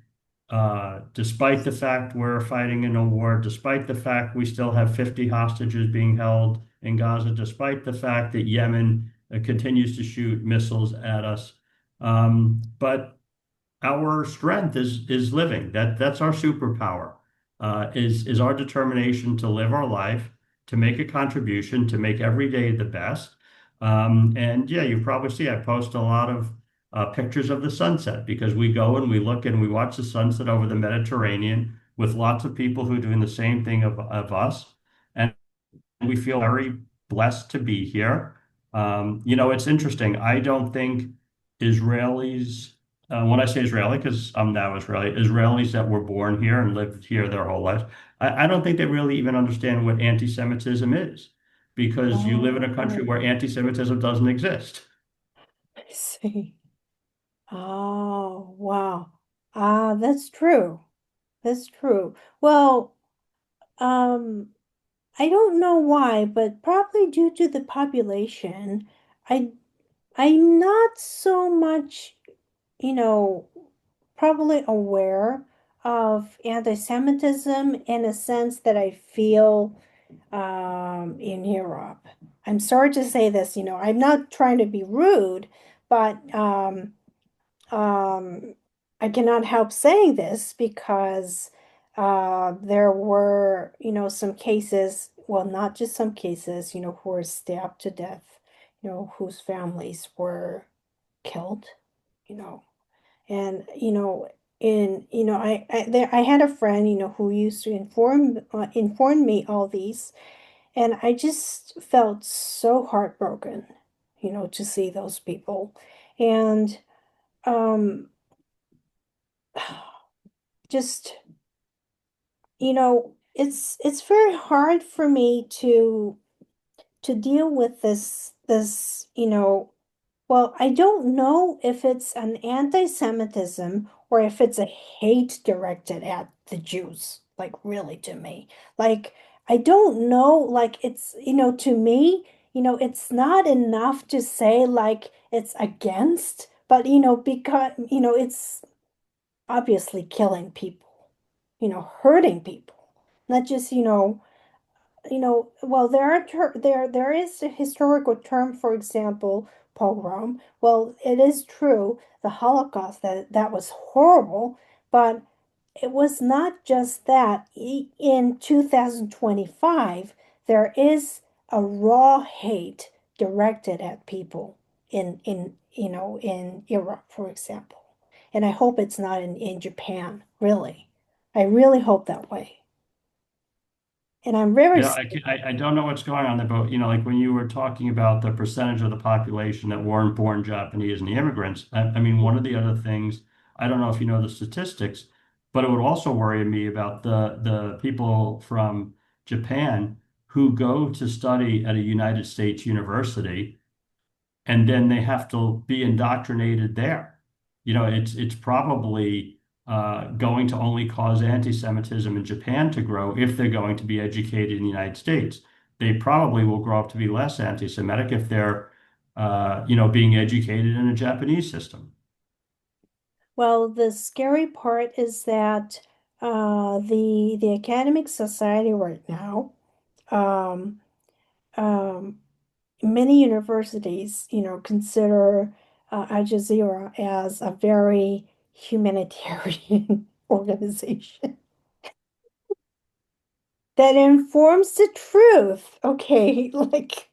despite the fact we're fighting in a war, despite the fact we still have 50 hostages being held in Gaza, despite the fact that Yemen continues to shoot missiles at us. But our strength is living. That's our superpower. Is our determination to live our life, to make a contribution, to make every day the best. And yeah, you probably see I post a lot of pictures of the sunset because we go and we look and we watch the sunset over the Mediterranean with lots of people who are doing the same thing of us, and we feel very blessed to be here. It's interesting. I don't think Israelis, when I say Israeli, because I'm now Israeli, Israelis that were born here and lived here their whole lives, I don't think they really even understand what anti-Semitism is, because you live in a country Oh, where anti-Semitism doesn't exist. I see. Oh, wow. Ah, that's true. That's true. Well, um, I don't know why, but probably due to the population, I I'm not so much, you know, probably aware of anti-Semitism in a sense that I feel in Europe. I'm sorry to say this, I'm not trying to be rude, but um, I cannot help saying this because there were, some cases, well, not just some cases, who were stabbed to death, whose families were killed, you know, and I had a friend, who used to inform me all these, and I just felt so heartbroken, to see those people, and um, just it's very hard for me to deal with this. Well, I don't know if it's an anti-Semitism or if it's a hate directed at the Jews, like really to me. Like, I don't know, like it's, to me, it's not enough to say like it's against, but because, it's obviously killing people, hurting people, not just, well, there is a historical term, for example, pogrom. Well, it is true, the Holocaust, that was horrible, but it was not just that. In 2025, there is a raw hate directed at people in Europe, for example. And I hope it's not in Japan, really. I really hope that way. And I'm very I don't know what's going on there, but like when you were talking about the percentage of the population that weren't born Japanese and the immigrants, I mean, one of the other things, I don't know if you know the statistics, but it would also worry me about the people from Japan who go to study at a United States university and then they have to be indoctrinated there. It's probably going to only cause anti-Semitism in Japan to grow if they're going to be educated in the United States. They probably will grow up to be less anti-Semitic if they're, being educated in a Japanese system. Well, the scary part is that the academic society right now, um, um, many universities, consider Al Jazeera as a very humanitarian organization that informs the truth. Okay, like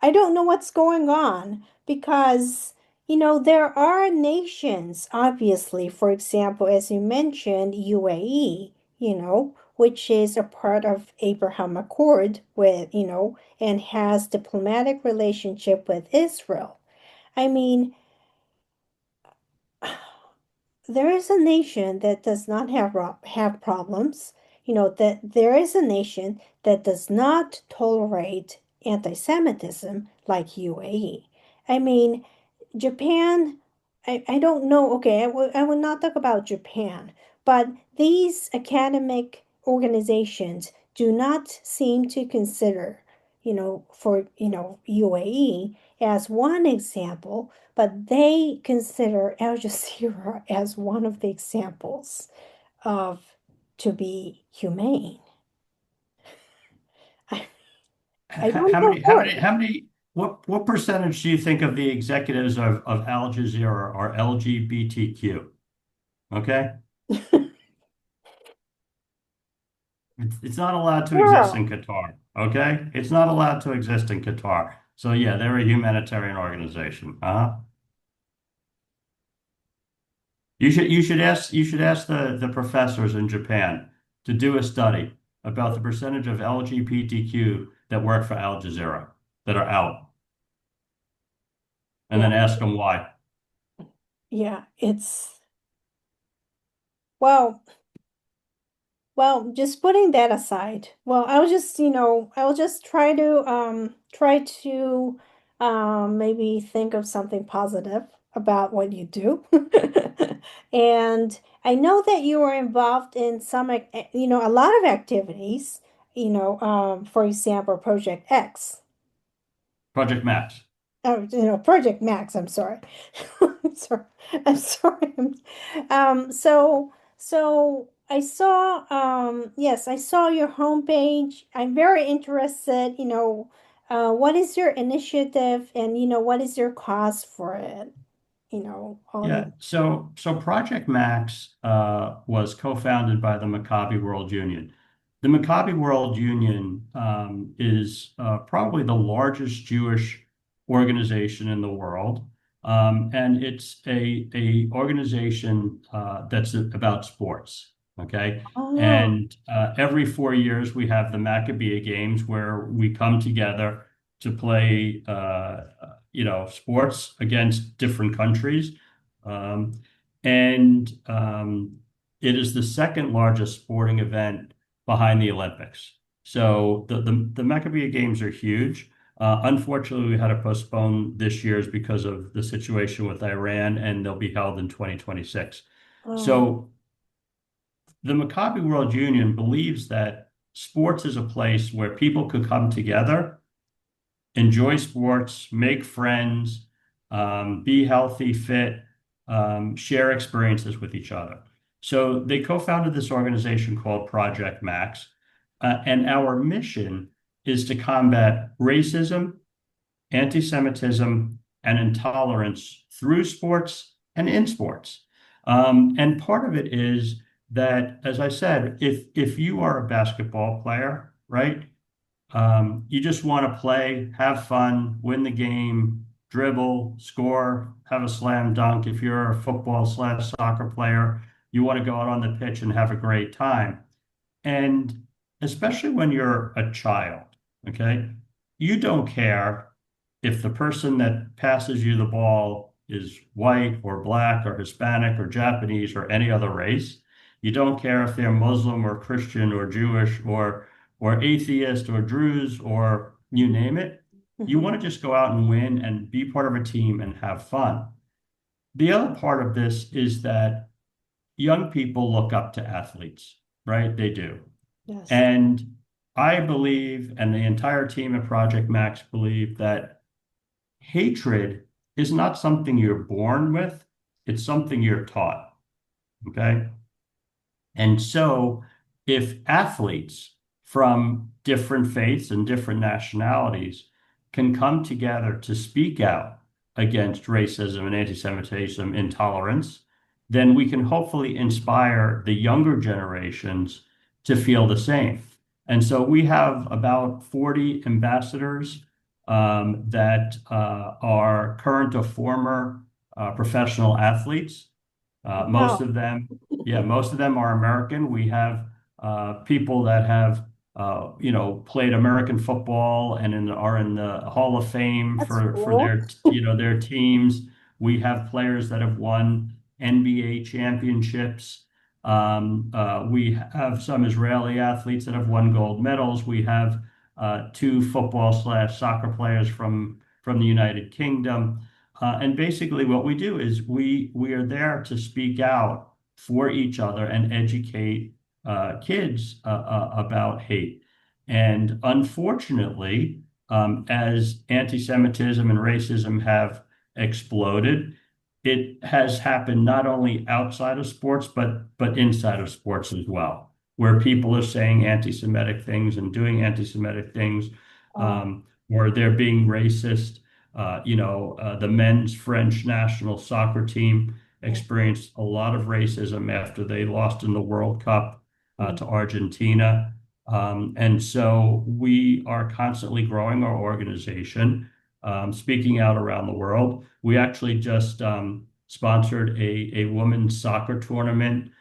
I don't know what's going on because, there are nations, obviously, for example, as you mentioned, UAE, which is a part of Abraham Accord with, and has diplomatic relationship with Israel. I mean, there is a nation that does not have problems, that there is a nation that does not tolerate anti-Semitism like UAE. I mean, Japan, I don't know. Okay, I will not talk about Japan, but these academic organizations do not seem to consider, for, UAE as one example, but they consider Al Jazeera as one of the examples of to be humane. I, I don't know why. What percentage do you think of the executives of Al Jazeera are LGBTQ? Okay. It's not allowed to exist Girl. in Qatar. Okay, it's not allowed to exist in Qatar. So yeah, they're a humanitarian organization. You should ask the professors in Japan to do a study about the percentage of LGBTQ that work for Al Jazeera that are out. and Yeah. then ask them why. Yeah. Well, Well, just putting that aside, well, I'll just try to maybe think of something positive about what you do. And I know that you are involved in a lot of activities, for example, Project X. Project Max. Oh, Project Max, I'm sorry. I'm sorry. I'm sorry. So I saw, yes, I saw your homepage. I'm very interested, what is your initiative and, what is your cause for it? On, Yeah, so Project Max was co-founded by the Maccabi World Union. The Maccabi World Union is probably the largest Jewish organization in the world, and it's a organization that's about sports. Okay, oh, and every 4 years we have the Maccabi Games where we come together to play, sports against different countries. Um, and it is the second largest sporting event behind the Olympics. So the Maccabi Games are huge. Unfortunately, we had to postpone this year's because of the situation with Iran, and they'll be held in 2026. oh, So the Maccabi World Union believes that sports is a place where people could come together, enjoy sports, make friends, be healthy, fit, share experiences with each other. So they co-founded this organization called Project Max, and our mission is to combat racism, anti-Semitism, and intolerance through sports and in sports. And part of it is that, as I said, if you are a basketball player, right? You just want to play, have fun, win the game, dribble, score, have a slam dunk. If you're a football/soccer player, you want to go out on the pitch and have a great time. And especially when you're a child, okay, you don't care if the person that passes you the ball is white or black or Hispanic or Japanese or any other race. You don't care if they're Muslim or Christian or Jewish or atheist or Druze or you name it. You mhm. want to just go out and win and be part of a team and have fun. The other part of this is that young people look up to athletes, right? They do. Yes. And I believe, and the entire team at Project Max believe that hatred is not something you're born with, it's something you're taught. Okay. And so, if athletes from different faiths and different nationalities can come together to speak out against racism and anti-Semitism, intolerance, then we can hopefully inspire the younger generations to feel the same. And so we have about 40 ambassadors that are current or former professional athletes. Most Wow. of them, yeah, most of them are American. We have people that have, played American football and are in the Hall of Fame That's for cool. their teams. We have players that have won NBA championships. We have some Israeli athletes that have won gold medals. We have two football/soccer players from the United Kingdom. And basically, what we do is we are there to speak out for each other and educate kids about hate. And unfortunately, as anti-Semitism and racism have exploded, it has happened not only outside of sports but inside of sports as well, where people are saying anti-Semitic things and doing anti-Semitic things, Oh, or they're being racist. The men's French national soccer team experienced a lot of racism after they lost in the World Cup mm, to Argentina. And so we are constantly growing our organization, speaking out around the world. We actually just sponsored a women's soccer tournament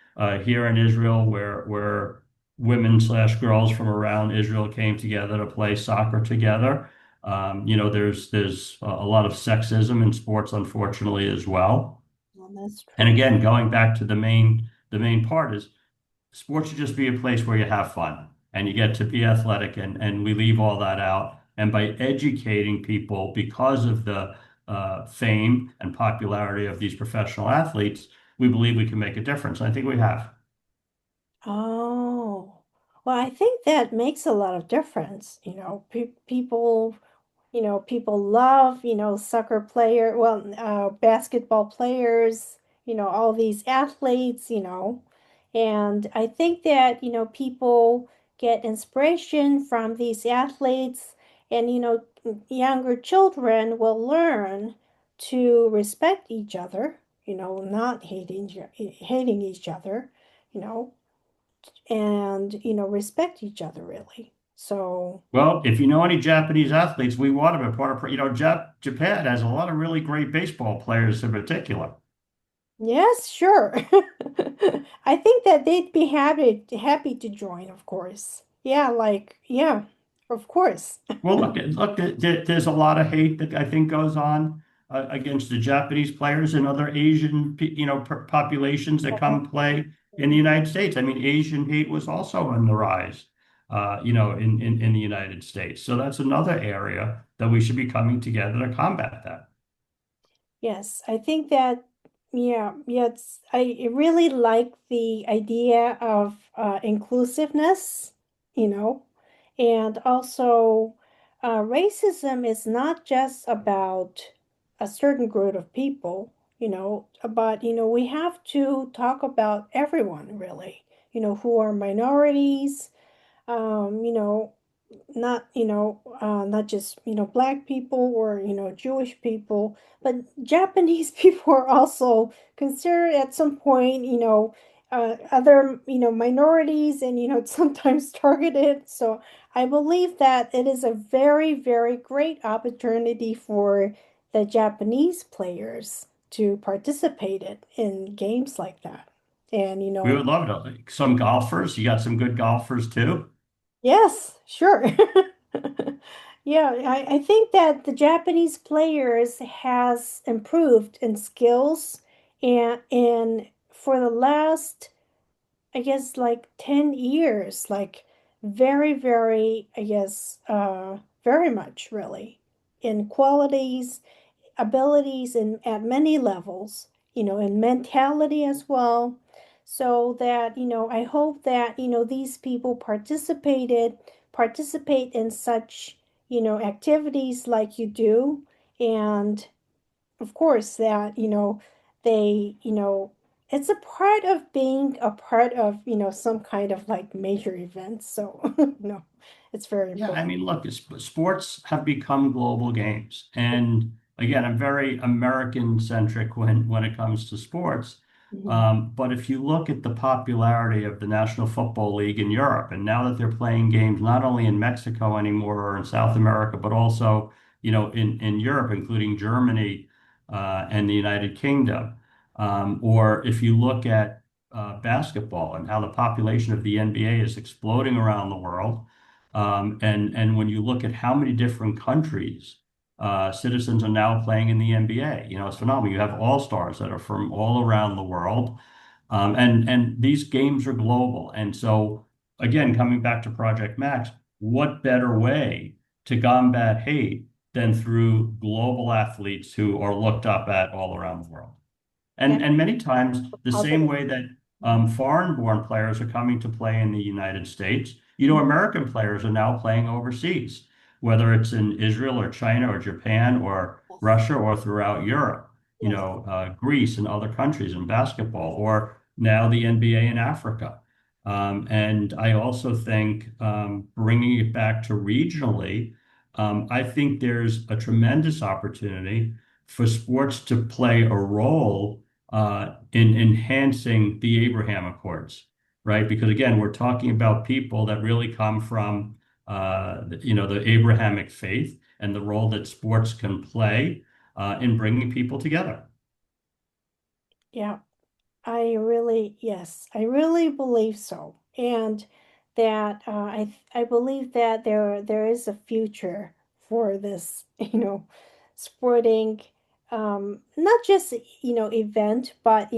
here in Israel where women/girls from around Israel came together to play soccer together. There's a lot of sexism in sports, unfortunately, as well. Well, that's And true. again, going back to the main part is sports should just be a place where you have fun and you get to be athletic, and we leave all that out. And by educating people because of the fame and popularity of these professional athletes, we believe we can make a difference. I think we have. Oh, well, I think that makes a lot of difference. People, people love, soccer player, well, basketball players, all these athletes, and I think that, people get inspiration from these athletes, and, younger children will learn to respect each other, not hating each other, you know, and, respect each other really. So, Well, if you know any Japanese athletes, we want them a part of, Japan has a lot of really great baseball players in particular. yes, sure. I think that they'd be happy to join, of course. Yeah, yeah, of course. Well, look, there's a lot of hate that I think goes on against the Japanese players and other Asian, populations that come play in the United States. I mean, Asian hate was also on the rise, in the United States. So that's another area that we should be coming together to combat that. Yes, I think that, yeah, yes, I really like the idea of inclusiveness, you know, and also racism is not just about a certain group of people, but, we have to talk about everyone really, who are minorities, um, you know, not just, black people or, Jewish people, but Japanese people are also considered at some point, other, minorities and, sometimes targeted. So I believe that it is a very, very great opportunity for the Japanese players to participate in games like that. And, We would love it. Like, some golfers, you got some good golfers too. yes, sure. Yeah, I think that the Japanese players has improved in skills and for the last, I guess, like 10 years, like very, very, I guess, very much really in qualities, abilities in at many levels, in mentality as well. So that, I hope that, these people participate in such, activities like you do. And of course that, they, it's a part of being a part of, some kind of like major event. So, it's very Yeah, I important. mean, look, sports have become global games. And again, I'm very American centric when it comes to sports. Mhm. But if you look at the popularity of the National Football League in Europe, and now that they're playing games not only in Mexico anymore or in South America, but also, in Europe, including Germany, and the United Kingdom. Or if you look at basketball and how the population of the NBA is exploding around the world. And when you look at how many different countries citizens are now playing in the NBA, it's phenomenal. You have all-stars that are from all around the world, and these games are global. And so, again, coming back to Project Max, what better way to combat hate than through global athletes who are looked up at all around the world? Yeah, And many times, the same positive. way that Mhm. foreign-born players are coming to play in the United States, Mhm. American players are now playing overseas, whether it's in Israel or China or Japan or Yes. Russia or throughout Europe, Yes. Greece and other countries in basketball, or now the NBA in Africa. And I also think, bringing it back to regionally, I think there's a tremendous opportunity for sports to play a role in enhancing the Abraham Accords, right? Because again, we're talking about people that really come from, the Abrahamic faith and the role that sports can play in bringing people together. Yeah. Yes, I really believe so. And that I believe that there is a future for this, sporting, not just, event, but,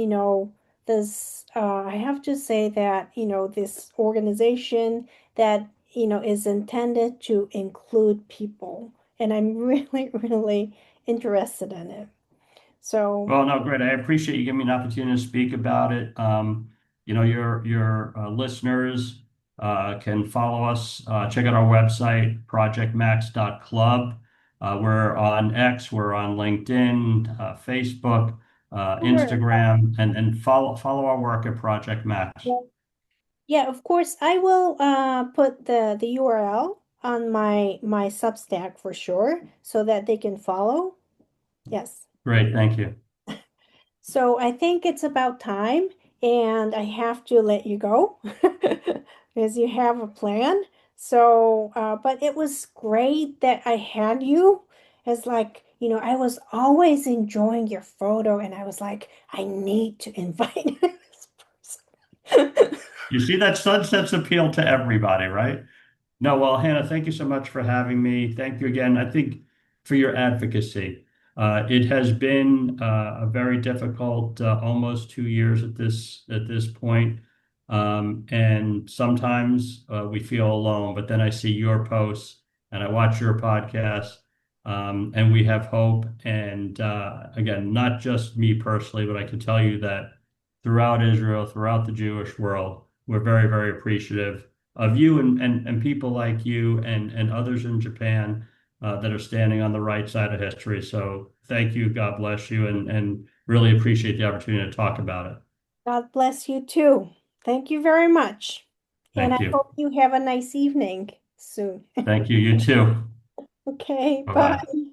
this, I have to say that, this organization that, is intended to include people. And I'm really, really interested in it. So, Well, no, great. I appreciate you giving me an opportunity to speak about it. Your listeners can follow us. Check out our website, projectmax.club. We're on X, we're on LinkedIn, Facebook, sure. Instagram, and follow our work at Project Max. Yeah, of course, I will put the URL on my Substack for sure so that they can follow. Yes. Great, thank you. So I think it's about time, and I have to let you go because you have a plan. So, but it was great that I had you. It's like, I was always enjoying your photo, and I was like, I need to invite this person. You see that sunsets appeal to everybody, right? No, well, Hannah, thank you so much for having me. Thank you again, I think, for your advocacy. It has been a very difficult almost 2 years at this point. And sometimes we feel alone, but then I see your posts and I watch your podcast, and we have hope. And again, not just me personally, but I can tell you that throughout Israel, throughout the Jewish world, we're very, very appreciative of you and people like you and others in Japan that are standing on the right side of history. So thank you. God bless you. And really appreciate the opportunity to talk about it. God bless you too. Thank you very much. And I Thank you. hope you have a nice evening soon. Thank you. You too. Okay, Bye bye. bye.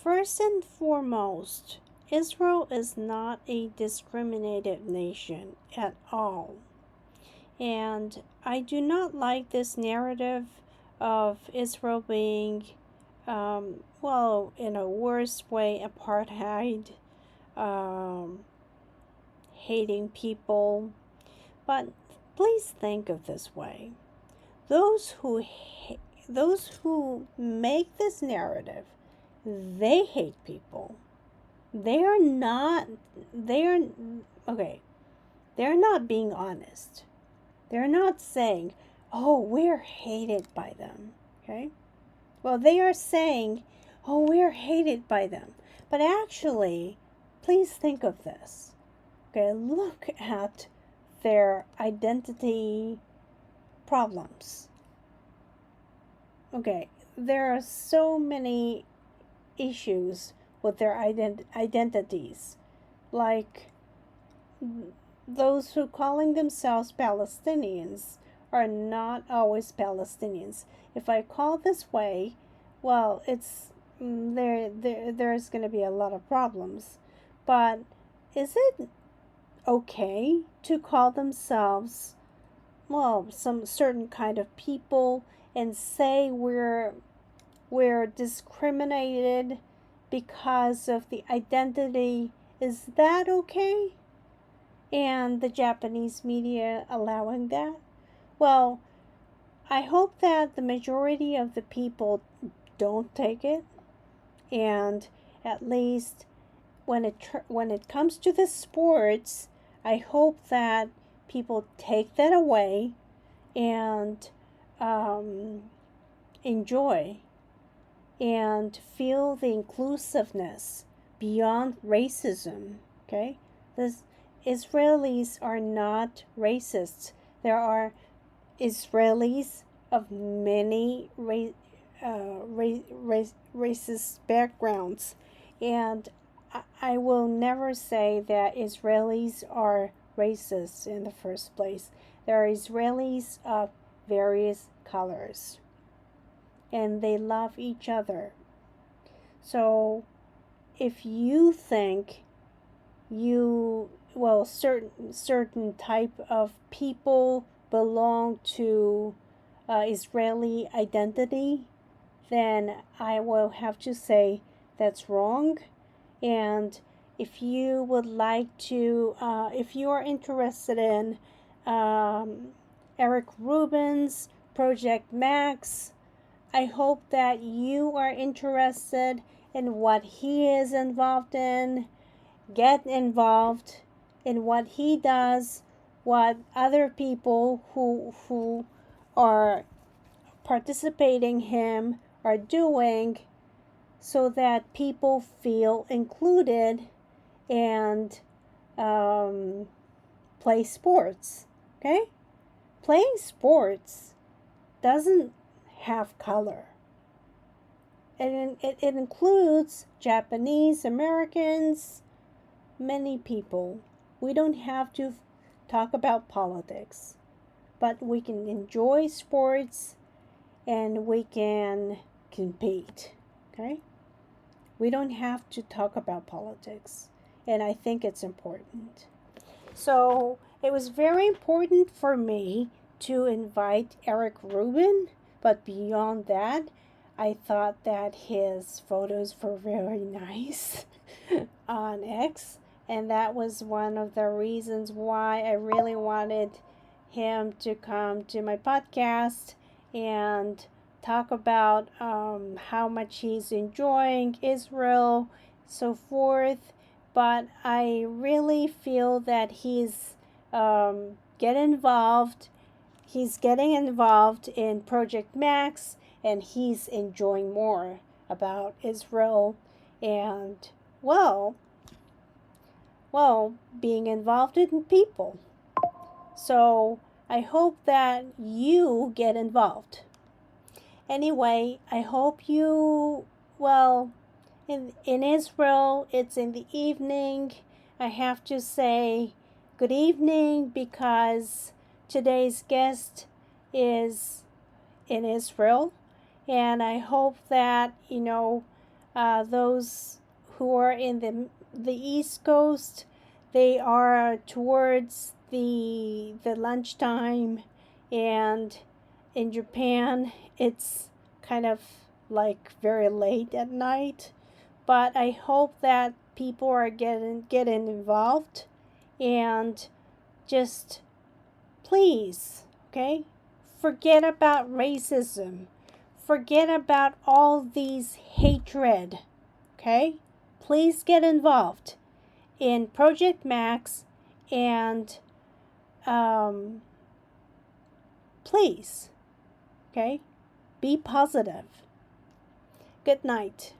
First and foremost, Israel is not a discriminated nation at all. And I do not like this narrative of Israel being, well, in a worse way, apartheid, um, hating people. But please think of this way: those who those who make this narrative, they hate people. They are not. They are okay. They're not being honest. They're not saying, "Oh, we're hated by them." Okay. Well, they are saying, "Oh, we're hated by them," but actually, please think of this. Okay, look at their identity problems. Okay, there are so many issues with their identities, like those who calling themselves Palestinians are not always Palestinians. If I call this way, well, it's there's going to be a lot of problems. But is it okay to call themselves, well, some certain kind of people and say we're discriminated because of the identity? Is that okay? And the Japanese media allowing that? Well, I hope that the majority of the people don't take it, and at least when it comes to the sports, I hope that people take that away and um, enjoy and feel the inclusiveness beyond racism. Okay, this Israelis are not racists. There are Israelis of many racist backgrounds, and I will never say that Israelis are racist in the first place. There are Israelis of various colors, and they love each other. So if you think certain type of people belong to Israeli identity, then I will have to say that's wrong. And if you would like to, if you are interested in Eric Rubin's Project Max, I hope that you are interested in what he is involved in. Get involved in what he does, what other people who are participating him are doing, so that people feel included and play sports. Okay? Playing sports doesn't have color. It includes Japanese Americans, many people. We don't have to talk about politics, but we can enjoy sports and we can compete. Okay? We don't have to talk about politics, and I think it's important. So it was very important for me to invite Eric Rubin, but beyond that, I thought that his photos were very nice on X, and that was one of the reasons why I really wanted him to come to my podcast and talk about how much he's enjoying Israel, so forth. But I really feel that get involved. He's getting involved in Project Max, and he's enjoying more about Israel and well, being involved in people. So I hope that you get involved. Anyway, I hope you, in Israel, it's in the evening. I have to say good evening because today's guest is in Israel. And I hope that, those who are in the East Coast, they are towards the lunchtime, and in Japan it's kind of like very late at night. But I hope that people are getting involved, and just please, okay, forget about racism, forget about all these hatred, okay? Please get involved in Project Max, and please, okay, be positive. Good night.